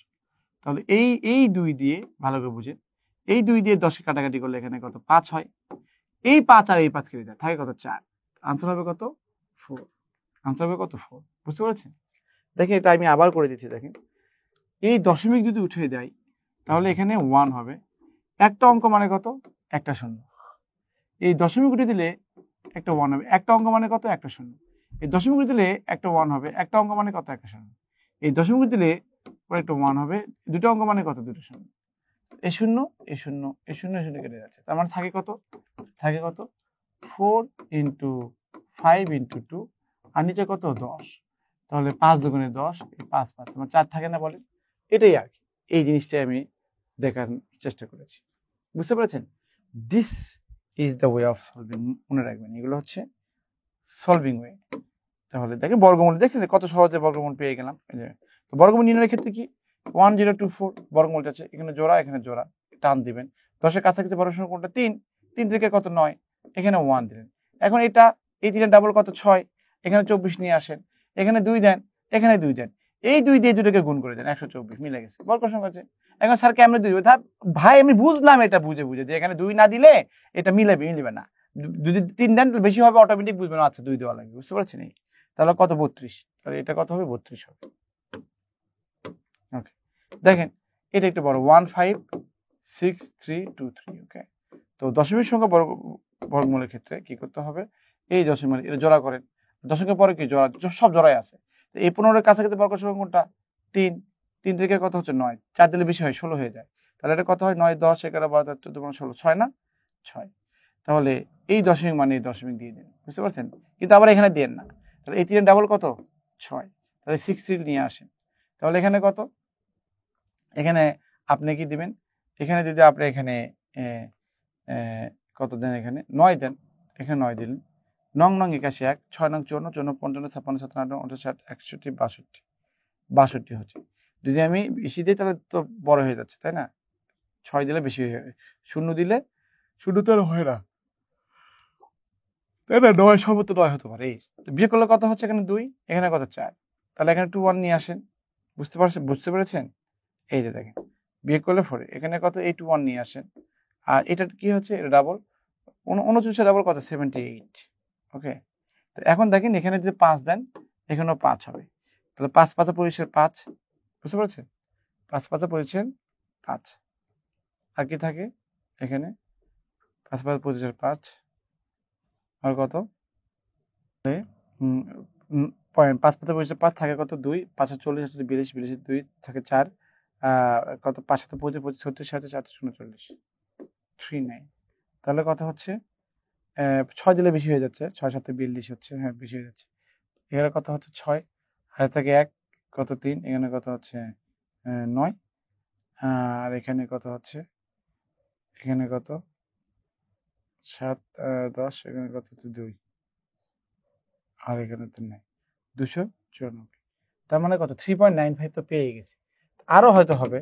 তাহলে এই 2 দিয়ে ভালো করে বুঝেন, এই 2 দিয়ে 10 কাটাকাটি করলে এখানে কত 5 হয়, এই 5 আর এই 5 কেটে যায়, থাকে কত 4, আনসার হবে কত 4। আনসার হবে কত 4। বুঝতে পারছেন? দেখেন এটা আমি আবার করে দিচ্ছি, দেখেন এই দশমিক যদি উঠিয়ে দেয় তাহলে এখানে 1 হবে, একটা অঙ্ক মানে কত, একটা শূন্য, এই দশমিক উঠে দিলে একটা 1 হবে, একটা অঙ্ক মানে কত, একটা শূন্য, এই দশমিক উঠে দিলে একটা 1 হবে, একটা অঙ্ক মানে কত, একটা শূন্য, এই দশমিক উঠে দিলে পরে একটা 1 হবে, দুটো অঙ্ক মানে কত, দুটো শূন্য, এই শূন্য, এই শূন্য, এই শূন্য, এই শূন্য কেটে যাচ্ছে, তার মানে থাকে কত, 4 ইন্টু 5 ইন্টু 2, আর নিচে কত 10, তাহলে 5 দুগুণে 10, এই 5 5 তোমার 4 থাকে না বলেন। এটাই আর কি, এই জিনিসটাই আমি দেখার চেষ্টা করেছি। বুঝতে পেরেছেন? This is the way of solving. মনে রাখবেন এগুলো হচ্ছে সলভিং ওয়ে। তাহলে দেখেন বর্গমূল দেখছেন কত সহজে বর্গমূল পেয়ে গেলাম। তো বর্গমূল নির্ণয়ের ক্ষেত্রে কি 1024 বর্গমূলটা আছে, এখানে জোড়া এখানে জোড়া, টান দিবেন, 10-এর কাছাকাছি বড় সংখ্যা কোনটা, 3, 3 থেকে কত 9, এখানে 1 দিলেন। এখন এটা এই 3-এর ডাবল কত 6, এখানে 24 নিয়ে আসেন, এখানে 2 দেন, এখানে 2 দেন, এই 2 দিয়ে দুটোকে গুণ করে দেন, 124 মিলে গেছে, বর্গ সংখ্যা আছে। এখন স্যার কেমনে 2 ভাই আমি বুঝলাম এটা বুঝে বুঝে যে এখানে 2 না দিলে এটা মিলবে না, যদি 3 দেন বেশি হবে, অটোমেটিক বুঝবেন আচ্ছা 2 দেওয়া লাগবে। বুঝতে পারছেন? তাহলে কত 32, তাহলে এটা কত হবে 32 হবে। ওকে, দেখেন এটা একটু বড় 156323। ওকে, তো দশমিক সংখ্যা বর্গমূলের ক্ষেত্রে কি করতে হবে, এই দশমিক এটা জোড়া করেন, দশমিকের পরে কি জোড়া, সব জোড়াই আছে। তো এই 15-এর কাছাকাছি বর্গ সংখ্যা কোনটা, 3, 3 থেকে কত হচ্ছে 9, 4 দিলে বেশি হয় 16 হয়ে যায়, তাহলে এটা কত হয় 9 10 11 12 13 14 15 16, 6 না 6। তাহলে এই দশমিক মানে এই দশমিক দিয়ে দিন। বুঝতে পারছেন? কিন্তু আবার এখানে দেন না, তাহলে এই 3-এর ডাবল কত 6, তাহলে 63 নিয়ে আসেন, তাহলে এখানে কত, এখানে আপনি কি দিবেন, এখানে যদি আপনি এখানে কত দেন, এখানে 9 দেন, এখানে 9 দিলেন, 9 9 81 1, 6 9 54 54 55 56 58 59 60 61 62 হচ্ছে। যদি আমি বেশি দিই তাহলে তো বড় হয়ে যাচ্ছে, তাই না, 6 দিলে বেশি হয়ে যাবে, 0 দিলে শূন্য তো আর হয় না, তাই না? 9 সর্বোচ্চ 9 হতে পারে। এই বিয়োগ করলে কত হচ্ছে? এখানে 2, এখানে কত? 4। তাহলে এখানে 2 1 নিয়ে আসেন। বুঝতে পেরেছেন? এই যে দেখেন, বিয়োগ করলে 4, এখানে কত? এই 2 1 নিয়ে আসেন। আর এটা কি হচ্ছে? এটা ডাবল, 29 ডাবল কত? 78। ওকে, তো এখন দেখেন এখানে যদি 5 দেন, এখানেও 5 হবে। তাহলে 5 5 25 5, বুঝতে পেরেছেন? 5 5 25 5। আর কি থাকে এখানে? 5 5 25 5 আর কত? পয়েন্ট 5 5 25 5 থাকে কত? 2, 5 40 42, 42 2 থাকে 4, কত? 5 7 25 25 36 7 4 39 39। তাহলে কত হচ্ছে? 6 দিলে বেশি হয়ে যাচ্ছে, 6 7 42 হচ্ছে, হ্যাঁ বেশি হয়ে যাচ্ছে। এখানে কত হচ্ছে? 6, হাতে থাকে 1, কত? 3, এখানে কত হচ্ছে? 9, আর এখানে কত হচ্ছে? এখানে কত? 7 10, এখানে কত হচ্ছে? 2, আর এখানে তো নাই, 294। তার মানে কত? 3.95 তো পেয়ে গেছি। আরো হয়তো হবে,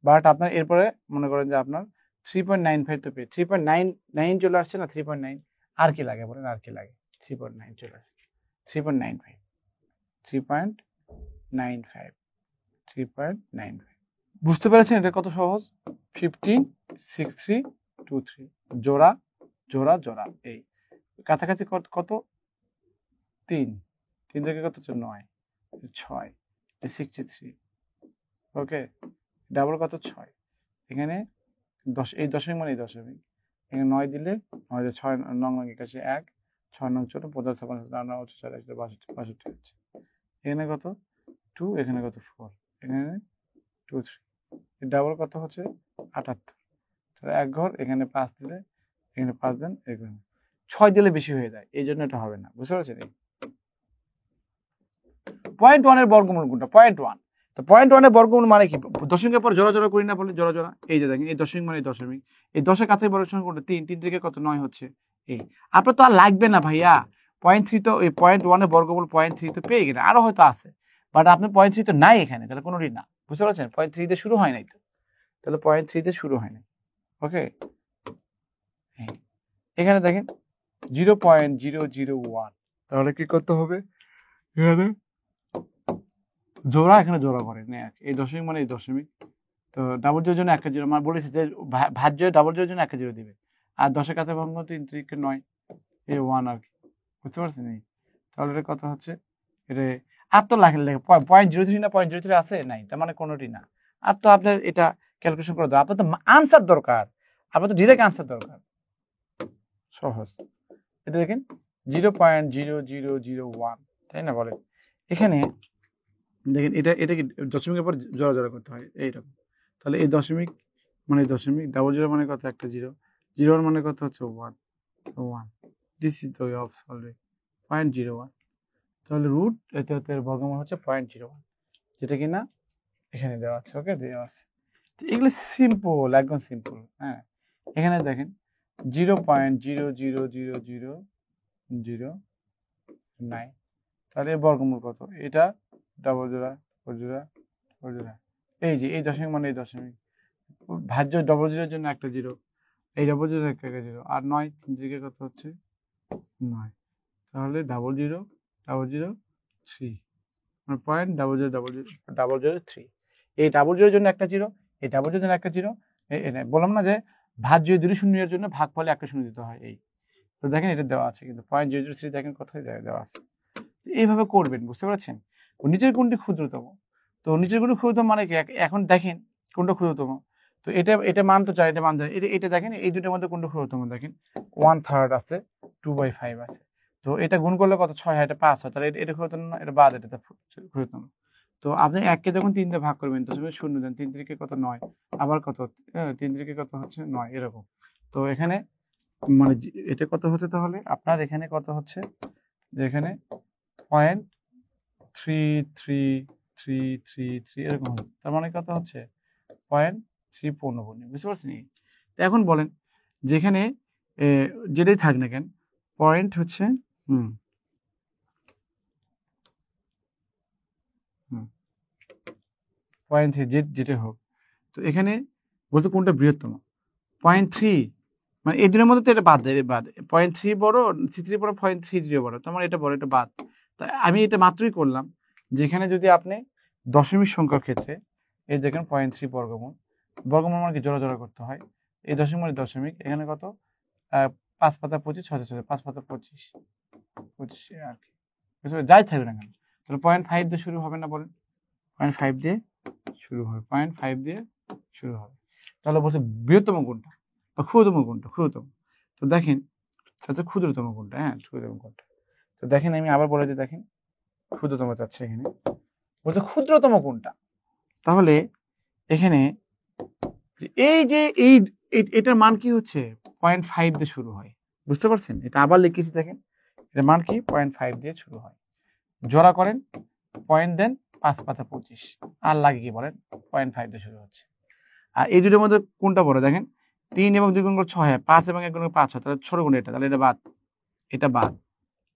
বাট আপনার এরপরে মনে করেন যে আপনার 3.95 তো পেয়ে 3.99 চলে আসছে না? 3.9, আর কি লাগে বলেন? আর কি লাগে? 3.9 চলে আসছে, 3.95, 3.95, 3.95। বুঝতে পেরেছেন এটা কত সহজ? 15 6 3 2 3, জোড়া জোড়া জোড়া। এই কাছাকাছি কত? 3, 3 থেকে কত হচ্ছে? 9, 6, 63। ওকে, ডাবল কত? 6, এখানে 10, এই দশমিক মানে এই দশমিক, এখানে 9 দিলে 9 6 9 9 81, 1 6 9 ছোট 50 56 59 64 62 62 হচ্ছে। এখানে কত? 2, এখানে কত? 4, এখানে 2 3, এর ডাবল কত হচ্ছে? 78। তাহলে এক ঘর, এখানে 5 দিলে, এখানে 5 দেন, এখানে 6 দিলে বেশি হয়ে যায়, এই জন্য এটা হবে না। বুঝতে পারছেন? পয়েন্ট 1 এর বর্গমূল কোনটা? পয়েন্ট 1। তো পয়েন্ট 1 এর বর্গমূল মানে কি? দশমিকের পর জোড়া জোড়া করি না বলে? জোড়া জোড়া, এই যে দেখেন, এই দশমিক মানে এই দশমিক, এই 10-এর কাছে বড় সংখ্যা কোনটা? 3, 3 থেকে কত? 9 হচ্ছে। এই আপনার তো আর লাগবে না ভাইয়া, পয়েন্ট 3 তো, এই পয়েন্ট 1 এর বর্গমূল পয়েন্ট 3 তো পেয়ে গেলেন, আরো হয়তো আছে, বাট আপনার পয়েন্ট 3 তো নাই এখানে, তাহলে কোনোটি না। বুঝতে পারছেন? পয়েন্ট 3 দিয়ে শুরু হয় নাই তো, তাহলে পয়েন্ট 3 দিয়ে শুরু হয় নাই। ওকে, এখানে দেখেন 0.001, তাহলে কি করতে হবে? এখানে জোড়া, এখানে জোড়া করে নেই, এই দশমিক মানে এই দশমিক। তো ডাবল জিরোর জন্য একটা জিরো, মানে বলেছি যে ভাজ্য ডাবল জিরোর জন্য একটা জিরো দিবে, আর 10-এর কাছে ভগ্ন 3 3 9, এই 1 আর কি। বুঝতে পারছেন? এই তাহলে এটা কথা হচ্ছে, এটা আর তো লাগে 0.03 না 0.03 আছে নাই, তার মানে কোনোটি না। আর তো আপনার এটা ক্যালকুলেশন করে দাও, আপনার তো আনসার দরকার, আপনার তো ডিরেক্ট আনসার দরকার। সহজ, এটা দেখেন 0.0001, তাই না? বলেন এখানে দেখেন, এটা কি দশমিকের পর জোড়া জোড়া করতে হয় এইরকম। তাহলে এই দশমিক মানে দশমিক, ডাবল জিরো মানে কত? একটা জিরো, জিরোর মানে কত হচ্ছে? 1 1। This is the way of solving 0.01। তাহলে রুট এতে এর বর্গমূল হচ্ছে 0.01, যেটা কিনা এখানে দেওয়া আছে। ওকে, দেওয়া আছে। এগুলো সিম্পল, একদম সিম্পল। হ্যাঁ, এখানে দেখেন 0.0000009, তাহলে এর বর্গমূল কত? এটা ডাবল জোড়া জোড়া জোড়া, এই যে এই দশমিক মানে এই দশমিক, ভাজ্য ডবল জিরোর জন্য একটা জিরো, এই ডাবল জিরো একটা জিরো, আর 9 3 থেকে কত হচ্ছে? 9। তাহলে ডাবল জিরো 3, মানে পয়েন্ট ডাবল জিরো 3। এই ডাবল জিরোর জন্য একটা জিরো, এই ডাবল জিরোর জন্য একটা জিরো। বললাম না যে ভাজ্য দুটি শূন্যের জন্য ভাগ ফলে একটা শূন্য দিতে হয়। এই তো দেখেন এটা দেওয়া আছে, কিন্তু 0.003 দেখেন কোথায় দেওয়া আছে। এইভাবে করবেন, বুঝতে পারছেন? নিচের কোনটি ক্ষুদ্রতম? তো নিচের কোনটি ক্ষুদ্রতম মানে কি? এখন দেখেন কোনটা ক্ষুদ্রতম। তো এটা মান তো 4, এটা মান 4, এটা দেখেন এই দুটোর মধ্যে কোনটা ক্ষুদ্রতম? দেখেন 1/3 আছে, 2/5 আছে। তো এটা গুণ করলে কত? 6 হয়, এটা 5 হয়, তাহলে এটা ক্ষুদ্রতম না, এটা বাদ, এটা ক্ষুদ্রতম। তো আপনি 1 কে যখন 3 দিয়ে ভাগ করবেন, তো শূন্য দেন, 3 থেকে কত? 9, আবার কত? 3 থেকে কত হচ্ছে? 9, এরকম। তো এখানে মানে এটা কত হচ্ছে তাহলে? আপনার এখানে কত হচ্ছে? যে এখানে 0.3333 এরকম হবে, তার মানে কত হচ্ছে? 0.3 পূর্ণবর্ণী। বুঝতে পারছেন? এখন বলেন, যেখানে যেটাই থাক না কেন, পয়েন্ট হচ্ছে 0.3 যেটা হোক, তো এখানে বলতে কোনটা বৃহত্তম? 0.3 মানে এই দুটোর মধ্যে তো এটা বাদ দেয়, বাদ 0.3 বড়, C3 বড়, 0.30 বড়, তার মানে এটা বড়, এটা বাদ। তাই আমি এটা মাত্রই করলাম, যেখানে যদি আপনি দশমিক সংখ্যার ক্ষেত্রে এই দেখেন 0.3 বর্গমূল, বর্গমূল মানে কি জোড়া জোড়া করতে হয়, এই দশমিক দশমিক, এখানে কত 5 পাতা 25, 6 6 5 পাতা 25 আর কি, যাই থাকবে না কেন, তাহলে 0.5 দিয়ে শুরু হবে না বলেন, 0.5 দিয়ে শুরু হবে, 0.5 দিয়ে শুরু হবে। তাহলে বলছে বৃহত্তম কোনটা বা ক্ষুদ্রতম কোনটা, ক্ষুদ্রতম। তো দেখেন আচ্ছা ক্ষুদ্রতম কোনটা, হ্যাঁ ক্ষুদ্রতম কোনটা, তো দেখেন আমি আবার বলে দিই, দেখেন ক্ষুদ্রতম চাচ্ছে এখানে, বলছে ক্ষুদ্রতম কোনটা। তাহলে এখানে এই যে এটার মান কি হচ্ছে 0.5 দিয়ে শুরু হয়, বুঝতে পারছেন, এটা আবার লিখেছি দেখেন, এটার মান কি 0.5 দিয়ে শুরু হয়, জোড়া করেন, পয়েন্ট দেন, 5 পাতা 25, আর লাগে কি বলেন, 0.5 দিয়ে শুরু হচ্ছে। আর এই দুটোর মধ্যে কোনটা বড় দেখেন, 3 এবং 2 গুণ করে 6 হয়, 5 এবং 1 গুণ করে 5 হয়, তাহলে ছোট কোনটা, এটা তাহলে এটা বাদ, এটা বাদ,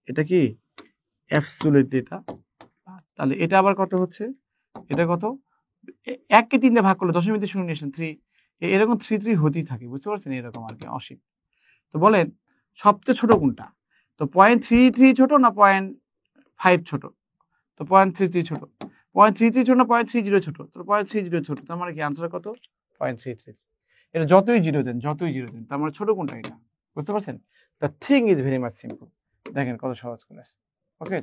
এটা কি অ্যাবসলিউটলি এটা বাদ। তাহলে এটা আবার কত হচ্ছে, এটা কত, 1 কে 3 দিয়ে ভাগ করলে দশমিক দিয়ে শুরু নিয়েছেন 3, এরকম 3 3 হতেই থাকে, বুঝতে পারছেন, এরকম আর কি অসীম। তো বলেন সবচেয়ে ছোট কোনটা, তো 0.33 ছোট না 0.5 ছোট, তো 0.33 ছোট, 0.33 ছোট না 0.30 ছোট, তো 0.30 ছোট, তার মানে কি আনসার কত 0.33। এটা যতই জিরো দেন, যতই জিরো দেন, তার মানে ছোট কোনটা এটা, বুঝতে পারছেন। The thing is very much simple, দেখেন কত সহজ করে আছে। ওকে,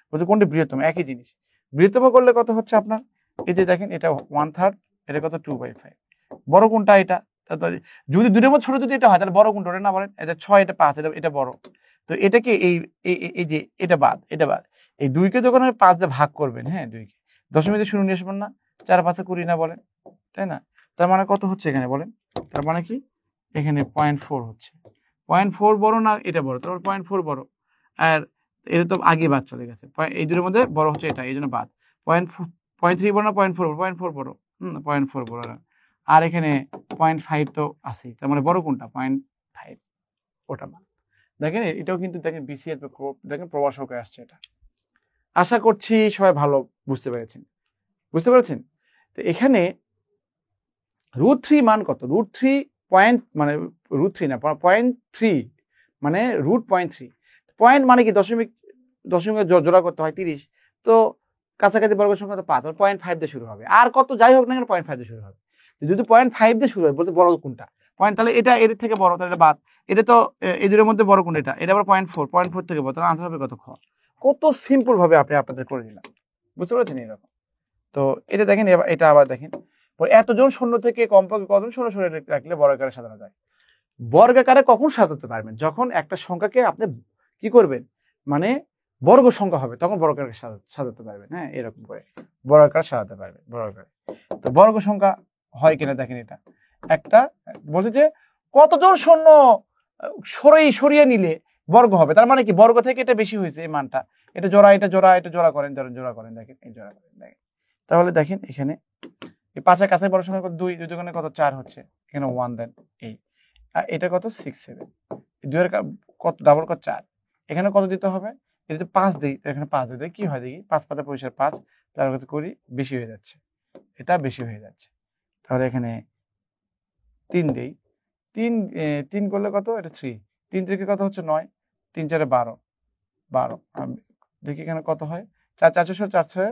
বলতে কোনটি বৃহত্তম, একই জিনিস, বৃহত্তম করলে কত হচ্ছে আপনার, এই যে দেখেন এটা 1/3, এটা কত 2/5, বড় কোনটা এটা, যদি দুটোর মধ্যে ছোট যদি এটা হয় তাহলে বড় কোনটা, ওটা না বলেন, এটা 6, এটা 5, এটা বড়, তো এটাকে এই যে এটা বাদ, এটা বাদ, এই 2কে যখন 5 দিয়ে ভাগ করবেন, হ্যাঁ 2কে দশমিক দিয়ে শুরু নিয়ে আসবেন না, 4 5 20 না বলেন, তাই না, তার মানে কত হচ্ছে এখানে বলেন, তার মানে কি এখানে 0.4 হচ্ছে, 0.4 বড় না এটা বড়, তারপর 0.4 বড়, আর এটা তো আগে বাদ চলে গেছে, এই দুটোর মধ্যে বড় হচ্ছে এটা, এই জন্য বাদ, 0.3 বড় না 0.4 বড়, 0.4 বড়, 0.4 বড়, আর এখানে 0.5 তো আছেই, তার মানে বড় কোনটা 0.5, ওটা বাদ। দেখেন এটাও কিন্তু দেখেন বিসিএস দেখেন প্রবাসকে আসছে এটা, আশা করছি সবাই ভালো বুঝতে পেরেছেন, বুঝতে পেরেছেন। তো এখানে √3 মান কত, √3 পয়েন্ট মানে √3 না 0.3 মানে √0.3, পয়েন্ট মানে কি দশমিক, দশমিক জোড়া করতে হয় 30, তো কাছাকাছি বর্গ সংখ্যা তো 5, 0.5 দিয়ে শুরু হবে, আর কত যাই হোক না কেন 0.5 দিয়ে শুরু হবে, যদি 0.5 দিয়ে শুরু হয় বলতে বড় কোনটা পয়েন্ট, তাহলে এটা এর থেকে বড়, তাহলে বাদ, এটা তো এই দুটোর মধ্যে বড় কোনটা, এটা আবার 0.4 থেকে বড়, তাহলে আনসার হবে কত, খ। কত সিম্পল ভাবে আপনি আপনাদের করে দিলাম, বুঝতে পারছেন এরকম। তো এটা দেখেন, এটা আবার দেখেন, এতজন শূন্য থেকে কমপক্ষে কতজন শূন্য সরে রাখলে বর্গাকারে সাজানো যায়, বর্গাকারে কখন সাজাতে পারবেন, যখন একটা সংখ্যাকে আপনি কি করবেন, মানে বর্গ সংখ্যা হবে তখন বর্গাকারে সাজাতে পারবেন, হ্যাঁ এরকম করে বর্গাকারে সাজাতে পারবেন, বর্গাকারে। তো বর্গ সংখ্যা হয় কিনা দেখেন, এটা একটা বলছে যে কতজন শূন্য সরিয়ে নিলে বর্গ হবে, তার মানে কি বর্গ থেকে এটা বেশি হয়েছে এই মানটা, এটা জোড়া, এটা জোড়া, এটা জোড়া করেন, জোড়া করেন, দেখেন এই জোড়া করেন, দেখেন তাহলে দেখেন এখানে এই 5 কাছে বড় সংখ্যা কত, 2, 2 দোকানে কত 4 হচ্ছে, এখানে 1 দেন, এই আর এটা কত 6 7, 2 এর কত ডাবল কত 4, এখানে কত দিতে হবে, এটা যদি 5 দিই এখানে 5 দিই কি হয় দেখি, 5 পাতা পরিষ্কার 5, তার কাছে করি বেশি হয়ে যাচ্ছে, এটা বেশি হয়ে যাচ্ছে, তাহলে এখানে 3 দেই, 3 করলে কত, এটা 3, 3 থেকে কত হচ্ছে 9, 3 4 12, 12 দেখি এখানে কত হয়, 4 4 4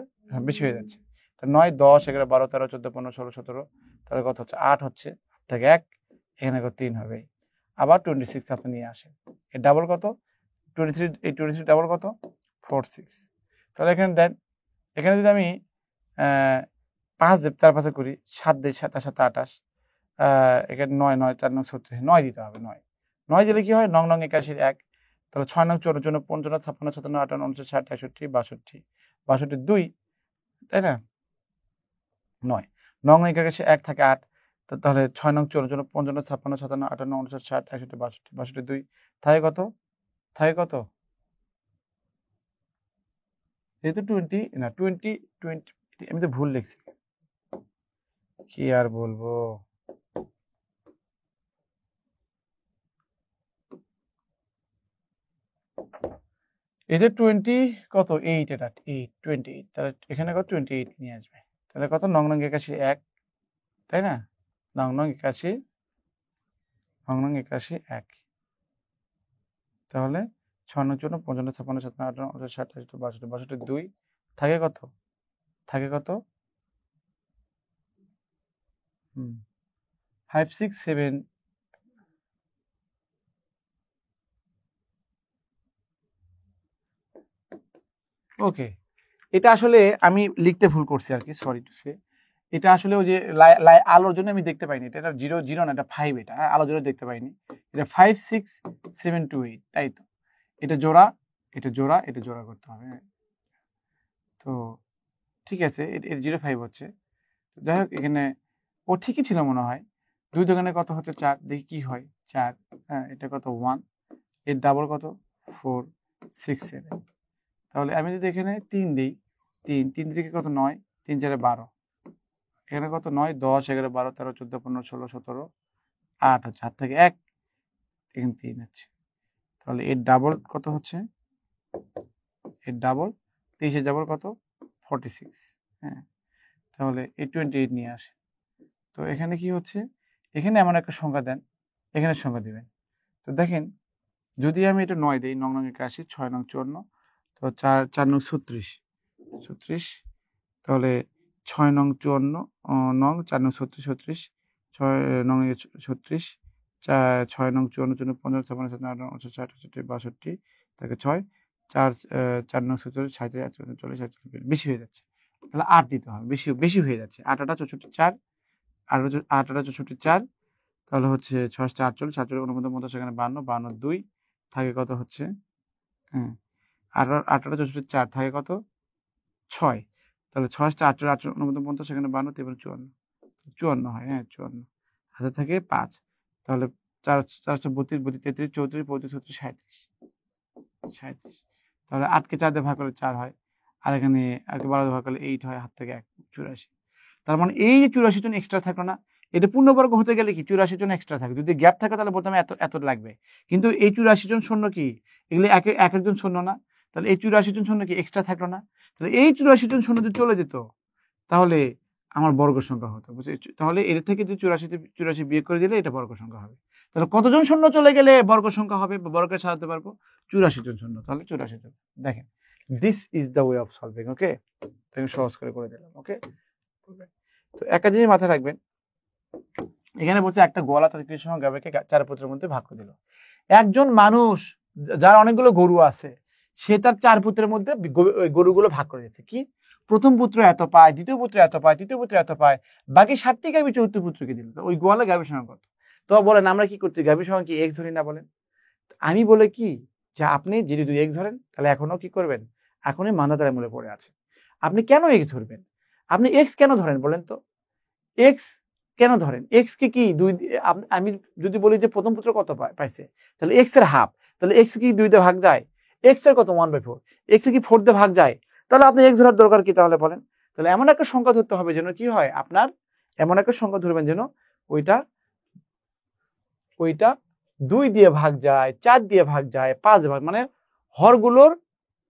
বেশি হয়ে যাচ্ছে, 9 10 11 12 13 14 15 16 17, তাহলে কত হচ্ছে 8 হচ্ছে, থেকে 1 এখানে 3 হবে, আবার 26 আপনি নিয়ে আসেন, এর ডাবল কত 23, এই 23 ডাবল কত 46, তাহলে এখানে দেন, এখানে যদি আমি 5 দেব 4 5 করি, 7 দেই 7 7 28, এখানে 9 9 4 9 36, 9 দিতে হবে, 9 দিলে কি হয় 9 9 81 1, তাহলে 6 9 54 55 56 57 58 59 60 61 62 62 2, তাই না 9 9 81 1 থাকে 8, তাহলে 6 9 54 55 56 57 58 59 60 61 62 62 2 থাকে কত, থাকে কত, যেহেতু 20 না 20 20, আমি তো ভুল লিখছি, কি আর বলবো, এটা 20 কত 8, এটা 8 28, তাহলে এখানে কত 28 নিয়ে আসবে, তাহলে কত 9 9 81 1, তাই না 9 9 81 ভগ্নাঙ্ক 81 1। তাহলে 6 নং 54 55 56 57 58 59 60 62 62 2 থাকে কত? থাকে কত? 5 6 7। ওকে, এটা আসলে আমি লিখতে ভুল করছি আর কি, সরি টু সে। এটা আসলে ওই যে আলোর জন্য আমি দেখতে পাইনি, এটা 0 0 না, এটা 5, এটা আলোর জন্য দেখতে পাইনি। এটা 5 6 7 2 8, তাই তো। এটা জোড়া, এটা জোড়া, এটা জোড়া করতে হবে। তো ঠিক আছে, এর 05 হচ্ছে। যাই হোক, এখানে ও ঠিকই ছিল মনে হয়। 2 দোকানে কত হচ্ছে 4, দেখি কি হয়। 4, হ্যাঁ, এটা কত 1, এর ডাবল কত 4 6 7। তাহলে আমি যদি এখানে 3 দিই, 3 3 থেকে কত 9, 3 4 12, এখানে কত 9 10 11 12 13 14 15 16 17 8 হচ্ছে, 8 থেকে 1, এখানে 3 হচ্ছে। তাহলে এর ডাবল কত হচ্ছে? এর ডাবল 23 এর ডাবল কত 46। হ্যাঁ, তাহলে এই 28 নিয়ে আসে। তো এখানে কি হচ্ছে, এখানে এমন একটা সংখ্যা দেন, এখানে সংখ্যা দিবেন। তো দেখেন, যদি আমি এটা 9 দিই, 9 নং 81, 6 নং 54, তো 4 নং 36 36, তাহলে 6 নং 54 নং 4 নং 36 36, 6 নং 36, 6 নং 54 54 55 57 58 60 62 তাকে 6 4 4 নং 47 60 40 40 বেশি হয়ে যাচ্ছে। তাহলে 8 দিতে হবে, বেশি বেশি হয়ে যাচ্ছে। 8 8 64 4, 8 8 64 4, তাহলে হচ্ছে 6 48 48 49 সেখানে 52 52 2 থাকে কত হচ্ছে, হ্যাঁ, 8 8 64 4 থাকে কত 6, তাহলে 6 8 8 49 সেখানে 52 53 54 হয়, হ্যাঁ 54, হাতে থাকে 5, তাহলে 4 432 32 33 34 35 36 37, তাহলে 8 কে 4 দিয়ে ভাগ করলে 4 হয়, আর এখানে 12 দিয়ে ভাগ করলে 8 হয়, হাত থেকে 1 84। তার মানে এই যে 84 জন এক্সট্রা থাকলো না, এটা পূর্ণবর্গ হতে গেলে কি 84 জন এক্সট্রা থাকে। যদি গ্যাপ থাকে তাহলে বলতাম এত এত লাগবে, কিন্তু এই 84 জন শূন্য কি, এগুলি এক একজন শূন্য না, তাহলে এই 84 জন শূন্য কি এক্সট্রা থাকলো না। তাহলে এই 84 জন শূন্য যদি চলে যেত তাহলে আমার বর্গ সংখ্যা হতো, বুঝলি। তাহলে এর থেকে যদি 84 বিয়োগ করে দিলে এটা বর্গ সংখ্যা হবে। তাহলে কতজন শূন্য চলে গেলে বর্গ সংখ্যা হবে, বর্গের সাজাতে পারবো 84 জন শূন্য, তাহলে 84 জন। দেখেন, this is the way of solving. Okay, সহজ করে দিলাম। ওকে, তো একটা জিনিস মাথায় রাখবেন, এখানে বলছে একটা গোয়ালা তার কৃষ্ণ গাভীকে 4 পুত্রের মধ্যে ভাগ করে দিল। একজন মানুষ যার অনেকগুলো গরু আছে, সে তার 4 পুত্রের মধ্যে গরুগুলো ভাগ করে দিচ্ছে। কি, প্রথম পুত্র এত পায়, দ্বিতীয় পুত্র এত পায়, তৃতীয় পুত্র এত পায়, বাকি 7টি গাভী চতুর্থ পুত্রকে দিল। ওই গোয়ালা গাভীর সংখ্যা কত? তো বলেন আমরা কি করছি, গাভীর সংখ্যা কি এক্স ধরি না? বলেন। আমি বলে কি যে আপনি যদি 2 এক্স ধরেন তাহলে এখনো কি করবেন, এখনই মান্ধাতারের মূলে পড়ে আছে। আপনি কেন এক্স ধরবেন? আপনি এক্স কেন ধরেন বলেন তো? এক্স কেন ধরেন? এক্স কে কি 2, আমি যদি বলি যে প্রথম পুত্র কত পাইছে, তাহলে এক্স এর হাফ, তাহলে এক্স কি 2 দিয়ে ভাগ যায়? এক্স এর কত 1/4, এক্স কি 4 দিয়ে ভাগ যায়? তাহলে আপনি এক্স ধরার দরকার কি তাহলে বলেন? তাহলে এমন একটা সংখ্যা ধরতে হবে যেন কি হয় আপনার, এমন একটা সংখ্যা ধরবেন যেন ওইটা 2 দিয়ে ভাগ যায়, 4 দিয়ে ভাগ যায়, 5 দিয়ে ভাগ, মানে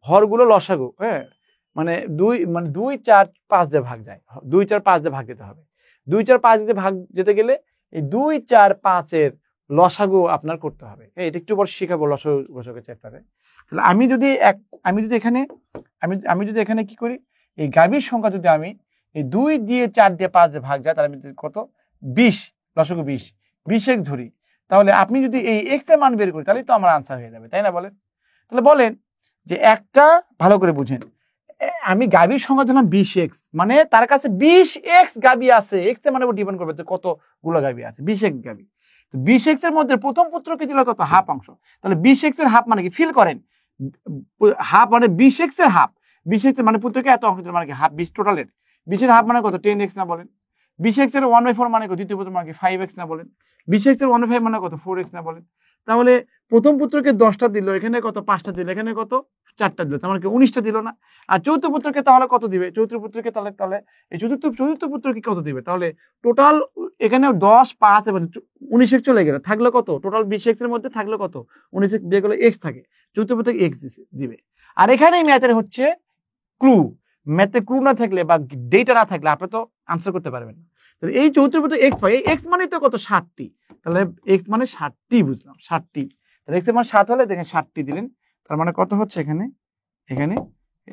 হরগুলো লসাগু, হ্যাঁ, মানে 2 4 5 দিয়ে ভাগ যায়, 2 4 5 দিয়ে ভাগ দিতে হবে। 2 4 5 দিয়ে ভাগ যেতে গেলে এই 2 4 5 এর লসাগু আপনার করতে হবে। এটা একটু পর শিখাবো লসাগু ঘোষকের চ্যাপ্টারে। তাহলে আমি যদি এখানে কি করি, এই গাভীর সংখ্যা যদি আমি এই 2 দিয়ে 4 দিয়ে 5 দিয়ে ভাগ যায়, তাহলে আমি কত 20, লসাগু 20 এক্স ধরি, তাহলে আপনি যদি এই এক্স এর মান বের করি তাহলে তো আমার আনসার হয়ে যাবে, তাই না? বলেন। তাহলে বলেন যে একটা ভালো করে বুঝেন, আমি গাভীর সংখ্যা দিলাম 20x, মানে তার কাছে 20x গাভী আছে। এক্স এর মানে ডিপেন্ড করবে তো কতগুলো গাভী আছে, 20x গাভী। তো 20x এর মধ্যে প্রথম পুত্রকে দিল কত, হাফ অংশ। তাহলে 20x এর হাফ মানে কি, ফিল করেন, হাফ মানে 20x এর হাফ, 20x এর মানে পুত্রকে এত অংশ দিল মানে কি হাফ, 20 টোটালের 20 এর হাফ মানে কত 10x না? বলেন। 20x এর 1/4 মানে কত, দ্বিতীয় পুত্র মানে কি 5x না? বলেন। 20x এর 1/5 মানে কত 4x না? বলেন। তাহলে প্রথম পুত্রকে 10টা দিল, এখানে কত 5টা দিল, এখানে কত 4টা দিল, তার মানে কি 19টা দিল না? আর চতুর্থ পুত্রকে তাহলে কত দিবে? চতুর্থ পুত্রকে তাহলে এই চতুর্থ পুত্রকে কত দিবে? তাহলে টোটাল এখানে 10 5 এবং 19x চলে গেল, থাকলো কত টোটাল 20x এর মধ্যে থাকলো কত 19x, বিয়ে করলে x থাকে, চতুর্থ পুত্রকে x দিবে। আর এখানে ম্যাথের হচ্ছে ক্লু, ম্যাথে ক্লু না থাকলে বা ডেটা না থাকলে আপনি তো আনসার করতে পারবেন না। তাহলে এই চতুর্থ পুত্র x পাই, এই x মানে তো কত 60টি, তাহলে এক্স মানে 60টি, বুঝলাম 60টি। তাহলে এক্স এর মান 7 হলে দেখেন 60টি দিলেন, তার মানে কত হচ্ছে এখানে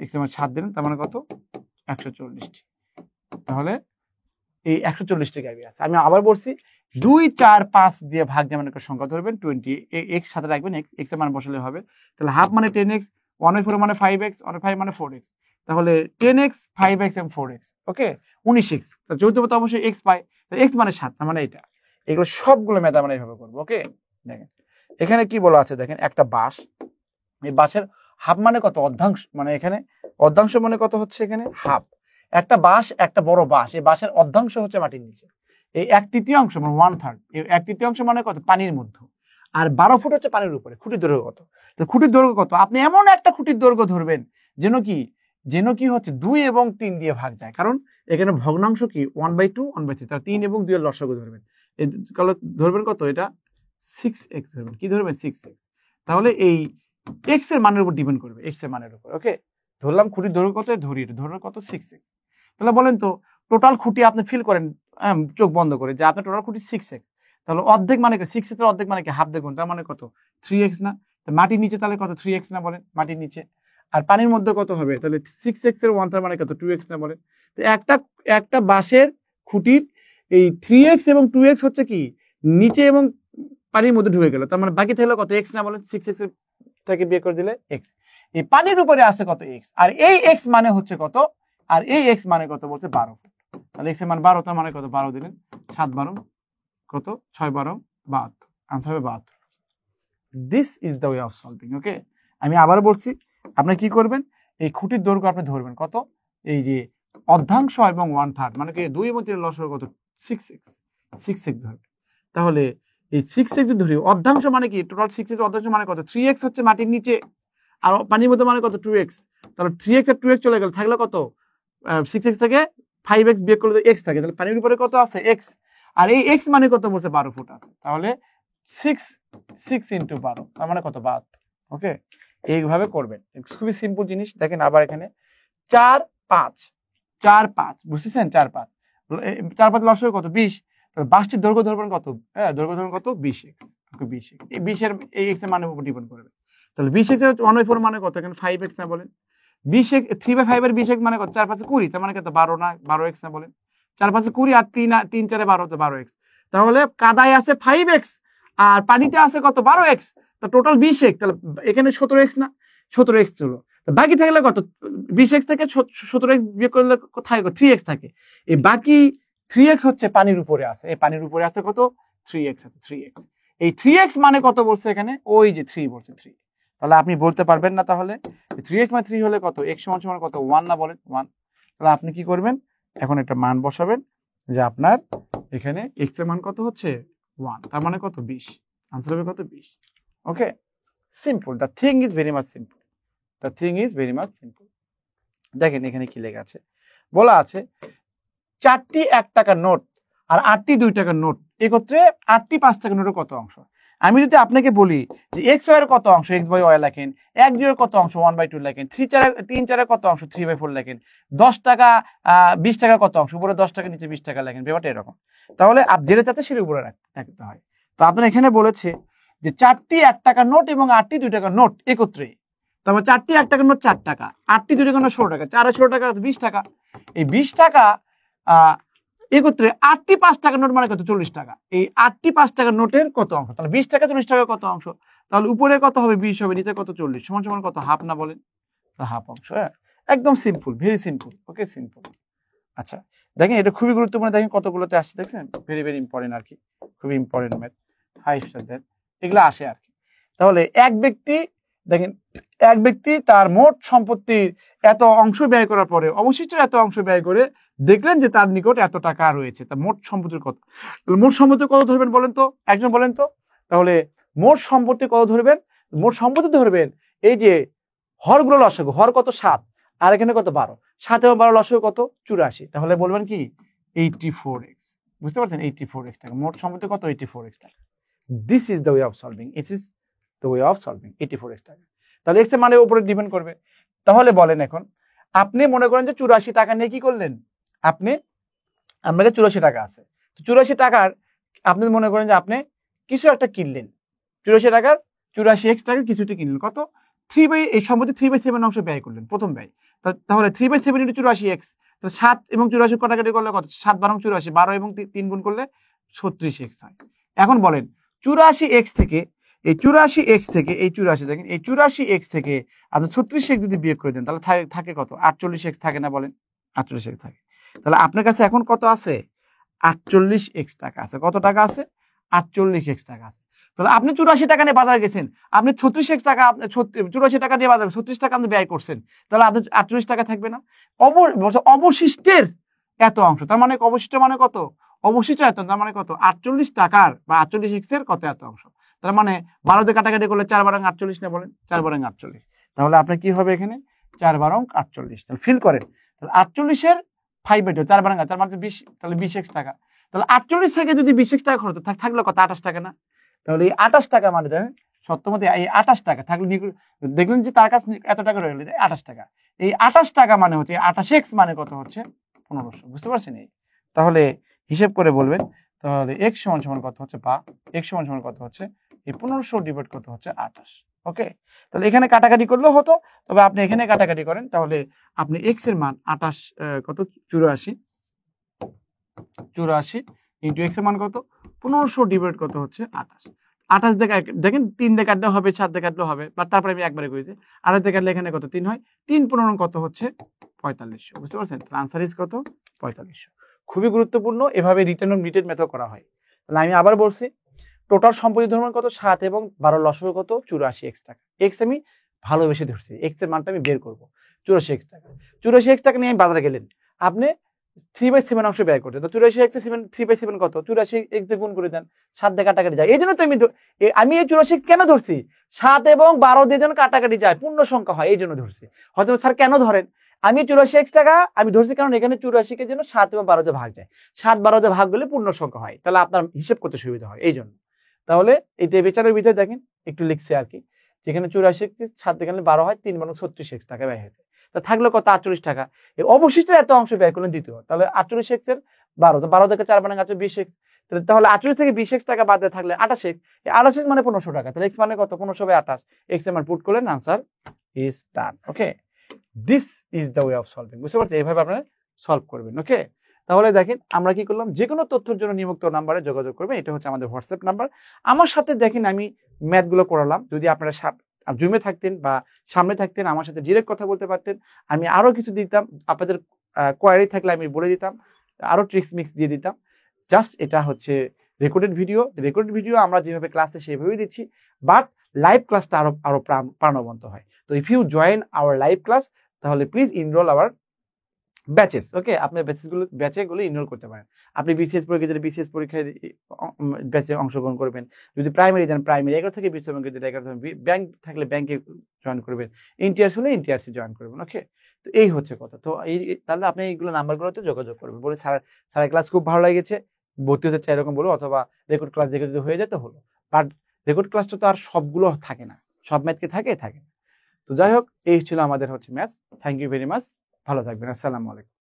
এক্স এর মান 7 দিলেন, তার মানে কত 140টি। তাহলে এই 140টি গাভী আছে। আমি আবার বলছি 2, 4, 5 দিয়ে ভাগ দিয়ে একটা সংখ্যা ধরবেন 20, এক্স সাথে রাখবেন, এক্স এর মান বসালে হবে। তাহলে হাফ মানে 10x, 1/4 মানে 5x, 1/5 মানে 4x। তাহলে 10x, 5x এবং 4x, ওকে 19x। যৌথ পথে অবশ্যই x পাই, x মানে 7, মানে এটা। এগুলো সবগুলো মেথড আমরা এইভাবে করবো, ওকে। দেখেন এখানে কি বলা আছে, দেখেন একটা বাঁশ, এই বাঁশের হাফ মানে কত, অর্ধাংশ, মানে এখানে অর্ধাংশ মানে কত হচ্ছে এখানে হাফ। একটা বাঁশ, একটা বড় বাঁশ, এই বাঁশের অর্ধাংশ হচ্ছে মাটির নিচে, এই 1/3 মানে 1/3, এই 1/3 মানে কত, পানির মধ্যে। আর 12 ফুট হচ্ছে পানির উপরে। খুঁটির দৈর্ঘ্য কত? তো খুঁটির দৈর্ঘ্য কত, আপনি এমন একটা খুঁটির দৈর্ঘ্য ধরবেন যেন কি হচ্ছে 2 এবং 3 দিয়ে ভাগ যায়, কারণ এখানে ভগ্নাংশ কি 1/2, 1/3, তার 3 এবং 2 এর লসাগু ধরবেন। ধরবেন কত, এটা 6x ধরবেন, কি ধরবেন 6x। তাহলে এই x এর মানের উপর ডিপেন্ড করবে, x এর মানের উপর, ওকে। ধরলাম খুঁটির দৈর্ঘ্য কত, ধরি এটা ধরলাম কত 6x। তাহলে বলেন তো টোটাল খুঁটি আপনি ফিল করেন চোখ বন্ধ করে যে আপনার টোটাল খুঁটি 6x, তাহলে অর্ধেক মানে কি 6x এর অর্ধেক মানে কি হাফ দেখুন, তার মানে কত 3x না? তো মাটির নিচে তাহলে কত 3x না বলেন, মাটির নিচে। আর পানির মধ্যে কত হবে, তাহলে 6x এর 1/3 মানে কত 2x না বলেন। তো একটা বাঁশের খুঁটির এই 3x এবং 2x হচ্ছে কি নিচে এবং পানির মধ্যে ঢুকে গেল, তার মানে বাকি থাকলো কত x না বলেন, 6x এর থেকে বিয়োগ করে দিলে x। এই পানির উপরে আছে কত x, আর এই x মানে হচ্ছে কত, আর এই x মানে কত বলছে 12 ফুট। তাহলে x এর মান 12, তার মানে কত 12 দিলেন, 7 12 কত 6 12 72, आंसर হবে 72। This is the way of solving, okay. আমি আবার বলছি, আপনি কি করবেন, এই খুঁটির দৈর্ঘ্য আপনি ধরবেন কত, এই যে অর্ধাংশ এবং 1/3 মানে কি 2 এবং 3 এর লসাগু কত 6x ধরবেন। তাহলে এই 6x ধরি, অর্ধাংশ মানে কি টোটাল 6x এর অর্ধাংশ মানে কত 3x হচ্ছে মাটির নিচে, আর পানির মধ্যে মানে কত 2x। তাহলে 3x আর 2x চলে গেল, থাকলো কত 6x থেকে 5x বিয়োগ করলে x থাকে, তাহলে পানির উপরে কত আছে x, আর এই x মানে কত বলছে 12 ফুট আছে। তাহলে 6 × 12 তার মানে কত 72, ওকে। এইভাবে করবেন, খুবই সিম্পল জিনিস। দেখেন আবার এখানে 4 5 4 5 বুঝতেছেন, 4 5 4 5 লসাগু কত 20। তাহলে বাঁশটির দৈর্ঘ্য ধরবেন কত, হ্যাঁ দৈর্ঘ্য ধরবেন কত 20x, ওকে 20x। এই 20 এর এই x এর মানের উপর ডিপেন্ড করবে। তাহলে 20x এর 1/4 মানে কত, এখানে 5x না বলেন। 20x 3/5 এর 20x মানে কত 4 5 20, তার মানে কত 12 না 12x না বলেন। 4 5 20 আর 3 4 12 12x। তাহলে কাদায় আছে 5x আর পানিতে আছে কত 12x, তো টোটাল 20x। তাহলে এখানে 17x না, 17x ছিল, বাকি থাকলে কত 20x থেকে 17x বিয়োগ করলে কোথায় 3x থাকে। এই বাকি 3x হচ্ছে পানির উপরে আছে, এই পানির উপরে আছে কত 3x আছে, 3x। এই 3x মানে কত বলছে এখানে, ওই যে 3 বলছে 3। তাহলে আপনি বলতে পারবেন না, তাহলে 3x মানে 3 হলে কত x সমান কত 1 না বলেন 1। তাহলে আপনি কি করবেন, এখন একটা মান বসাবেন যে আপনার এখানে x এর মান কত হচ্ছে 1, তার মানে কত 20, आंसर হবে কত 20, okay. Simple, the thing is very much simple, the thing is very much simple. দেখেন এখানে কি লেখা আছে, বলা আছে 4টি 1 টাকার নোট আর 8টি 2 টাকার নোট একত্রে 8টি 5 টাকার নোটের কত অংশ। আমি যদি আপনাকে বলি যে x y এর কত অংশ x by y লেখেন, 1 2 এর কত অংশ 1/2 লেখেন, 3 4 এর কত অংশ 3/4 লেখেন, 10 টাকা 20 টাকার কত অংশ, উপরে 10 টাকা নিচে 20 টাকা লেখেন, ব্যাপারটা এরকম। তাহলে আপনি যেটা চাচ্ছেন সেটা উপরে রাখতে হয়। তো আপনার এখানে বলেছে যে 4টি 1 টাকার নোট এবং 8টি 2 টাকার নোট একত্রে, তারপর 4টি 1 টাকার নোট 4 টাকা, 8টি 2 টাকার নোট 16 টাকা, 4 আর 16 টাকা 20 টাকা। এই 20 টাকা একত্রে 8টি 5 টাকার নোট মানে কত 40 টাকা। এই 8টি 5 টাকার নোটের কত অংশ, তাহলে 20 টাকা 40 টাকার কত অংশ, তাহলে উপরে কত হবে 20 হবে, নিচে কত 40, সমান সমান কত হাফ না বলেন, হাফ অংশ। হ্যাঁ একদম simple, very simple, okay simple. আচ্ছা দেখেন এটা খুবই গুরুত্বপূর্ণ, দেখেন কতগুলোতে আসছে দেখছেন, ভেরি ভেরি ইম্পর্টেন্ট আর কি, খুবই ইম্পর্টেন্ট ম্যাথ, 5 স্টার দেন এগুলো আসে আর কি। তাহলে এক ব্যক্তি তার মোট সম্পত্তির এত অংশ ব্যয় করার পরে অবশিষ্ট এত অংশ ব্যয় করে দেখলেন যে তার নিকট এত টাকা রয়েছে, তার মোট সম্পত্তির কত, মোট সম্পত্তি কত ধরবেন বলেন তো, একজন বলেন তো। তাহলে মোট সম্পত্তি কত ধরবেন, মোট সম্পত্তি ধরবেন এই যে হরগুলো লসাগু, হর কত 7 আর এখানে কত 12, 7 এবং 12 লসাগু কত 84, তাহলে বলবেন কি 84x, বুঝতে পারছেন 84x টাকা, মোট সম্পত্তি কত 84x টাকা। This is the way of solving, it is the way of solving 84x টাকা। তাহলে x এর মানের উপরে ডিপেন্ড করবে। তাহলে বলেন এখন আপনি মনে করেন যে 84 টাকা নিয়ে কি করলেন, আপনাকে 84 টাকা আছে, 84 টাকার আপনি মনে করেন যে আপনি কিছু একটা কিনলেন 84 টাকার 84x টাকা কিছু একটা কিনলেন কত 3/, এই সম্পত্তি 3/7 অংশ ব্যয় করলেন প্রথম ব্যয়। তাহলে 3/7 × 84x, 7 এবং 84 কাটাকাটি করলে কত 7 12 84, 12 এবং 3 গুণ করলে 36x হয়। এখন বলেন 84x থেকে এই 84x থেকে এই 84 দেখেন এই 84x থেকে আপনি 36x যদি বিয়োগ করে দেন তাহলে থাকে কত 48x থাকে না বলেন 48x থাকে। তাহলে আপনার কাছে এখন কত আছে 48x টাকা আছে। কত টাকা আছে 48x টাকা আছে। তাহলে আপনি 84 টাকা নিয়ে বাজারে গেছেন, আপনি 36x টাকা 84 টাকা দিয়ে বাজারে 36 টাকা আপনি ব্যয় করছেন, তাহলে আপনার 48 টাকা থাকবে না। অবশিষ্টের এত অংশ, তার মানে অবশিষ্ট মানে কত অবশিষ্ট এত, তার মানে কত 48 টাকার বা 48x এর কত এত অংশ। তার মানে 12 দিয়ে কাটাকাটি করলে 4 12 48 না বলেন 4 12 48। তাহলে আপনার কি হবে এখানে 4 12 48। তাহলে ফিল করেন তাহলে 48 এর 5/2 4 12 তার মানে 20, তাহলে 20x টাকা। তাহলে 48 থেকে যদি 20x টাকা খরচ থাকলো কত 28 টাকা না। তাহলে এই 28 টাকা মানে দেখেন সত্যমতে এই 28 টাকা থাকলে দেখলেন যে তার কাছে এত টাকা রয়ে গেল 28 টাকা। এই 28 টাকা মানে হচ্ছে 28x মানে কত হচ্ছে 1500, বুঝতে পারছেন? এই তাহলে হিসেব করে বলবেন তাহলে x সমান সমান কত হচ্ছে বা x সমান সমান কত হচ্ছে এই 1500 ডিভাইড কত হচ্ছে 28। ওকে, তাহলে এখানে কাটাকাটি করলেও হতো, তবে আপনি এখানে কাটাকাটি করেন তাহলে আপনি x এর মান 28 কত 84 ইন্টু x এর মান কত 1500 ডিভাইড কত হচ্ছে 28। 28 দেখেন 3 দিয়ে কাটলেও হবে 7 দিয়ে কাটলেও হবে, বাট তারপরে আমি একবারে করেছি 28 দিয়ে কাটলে এখানে কত 3 হয়, 3 15 কত হচ্ছে 4500, বুঝতে পারছেন? আনসার ইজ কত 4500। খুবই গুরুত্বপূর্ণ, এভাবে রিটার্ন অন রিটেন মেথড করা হয়। তাহলে আমি আবার বলছি টোটাল সম্পত্তি ধর্ম কত 7 এবং 12 লসগু কত 84x টাকা। x আমি ভালোবেসে ধরছি, x এর মানটা আমি বের করব 84x টাকা। 84x টাকা নিয়ে আমি বাজারে গেলেন, আপনি 3/7 অংশ ব্যয় করতে, তো 84x এর 3/7 কত 84x দিয়ে গুণ করে দেন, 7 দিয়ে কাটাকাটি যায়। এই জন্য তো আমি এই 84x কেন ধরছি 7 এবং 12 দিয়ে যেন কাটাকাটি যায় পূর্ণ সংখ্যা হয়, এই জন্য ধরছি। হয়তো স্যার কেন ধরেন আমি 84x টাকা আমি ধরছি কারণ এখানে 84 কে যেন 7 এবং 12 দিয়ে ভাগ যায়, 7 12 দিয়ে ভাগ গেলে পূর্ণ সংখ্যা হয়, তাহলে আপনার হিসাব করতে সুবিধা হয় এই জন্য। তাহলে এই বিচারের ভিতরে দেখেন একটু লিখছে আর কি, যেখানে 84 7 দিয়ে গেলে 12 হয়, 3 12 36x টাকা ব্যয় হয়েছে, তা থাকলো কত 48 টাকা। এই অবশিষ্ট এত অংশ ব্যয় করলেন দ্বিতীয়, তাহলে 48x এর 12, তো 12 থেকে 4 বানান 20x, তাহলে 48 থেকে 20x টাকা বাদ দিয়ে থাকলে 28x, এই 28x মানে 1500 টাকা, তাহলে x মানে কত 1500/28, x এর মান পুট করলেন, answer is done. Okay, this is the way of solving, বুঝতে পারছেন? এইভাবে আপনারা সলভ করবেন। ওকে, তাহলে দেখেন আমরা কি করলাম, যে কোনো তথ্যের জন্য নিম্নোক্ত নাম্বারে যোগাযোগ করবেন, এটা হচ্ছে আমাদের হোয়াটসঅ্যাপ নাম্বার। আমার সাথে দেখেন আমি ম্যাথগুলো করালাম, যদি আপনারা জুমে থাকতেন বা সামনে থাকতেন আমার সাথে ডিরেক্ট কথা বলতে পারতেন, আমি আরো কিছু দিতাম, আপনাদের কোয়ারি থাকলে আমি বলে দিতাম, আরো ট্রিক্স মিক্স দিয়ে দিতাম। জাস্ট এটা হচ্ছে রেকর্ডেড ভিডিও আমরা যেভাবে ক্লাসে সেভাবেই দিচ্ছি, বাট লাইভ ক্লাসটা আরো প্রাণবন্ত হয়। তো if you join our live class তাহলে please enroll our batches. Okay, আপনার ব্যাচেগুলো ইনরোল করতে পারেন। আপনি বিসিএস পরীক্ষা দিলে বিসিএস পরীক্ষায় ব্যাচে অংশগ্রহণ করবেন, যদি প্রাইমারি দেন প্রাইমারি 11 থেকে 20 পর্যন্ত, 11 থেকে ব্যাংক থাকলে ব্যাংকে জয়েন করবেন, ইন্টিয়ার্স হলে ইন্টিয়ার্সে জয়েন করবেন। ওকে, তো এই হচ্ছে কথা। তো তাহলে আপনি এইগুলো নাম্বারগুলোতে যোগাযোগ করবেন, বলে স্যারের ক্লাস খুব ভালো লেগেছে, ভর্তি হতে চাই এরকম বলো, অথবা রেকর্ড ক্লাস দেখে যদি হয়ে যেত হলো, বাট রেকর্ড ক্লাসটা তো আর সবগুলো থাকে না, সব ম্যাথকে থাকে। তো যাই হোক, এই ছিল আমাদের হচ্ছে maths. Thank you very much, ভালো থাকবেন, আসসালামু আলাইকুম।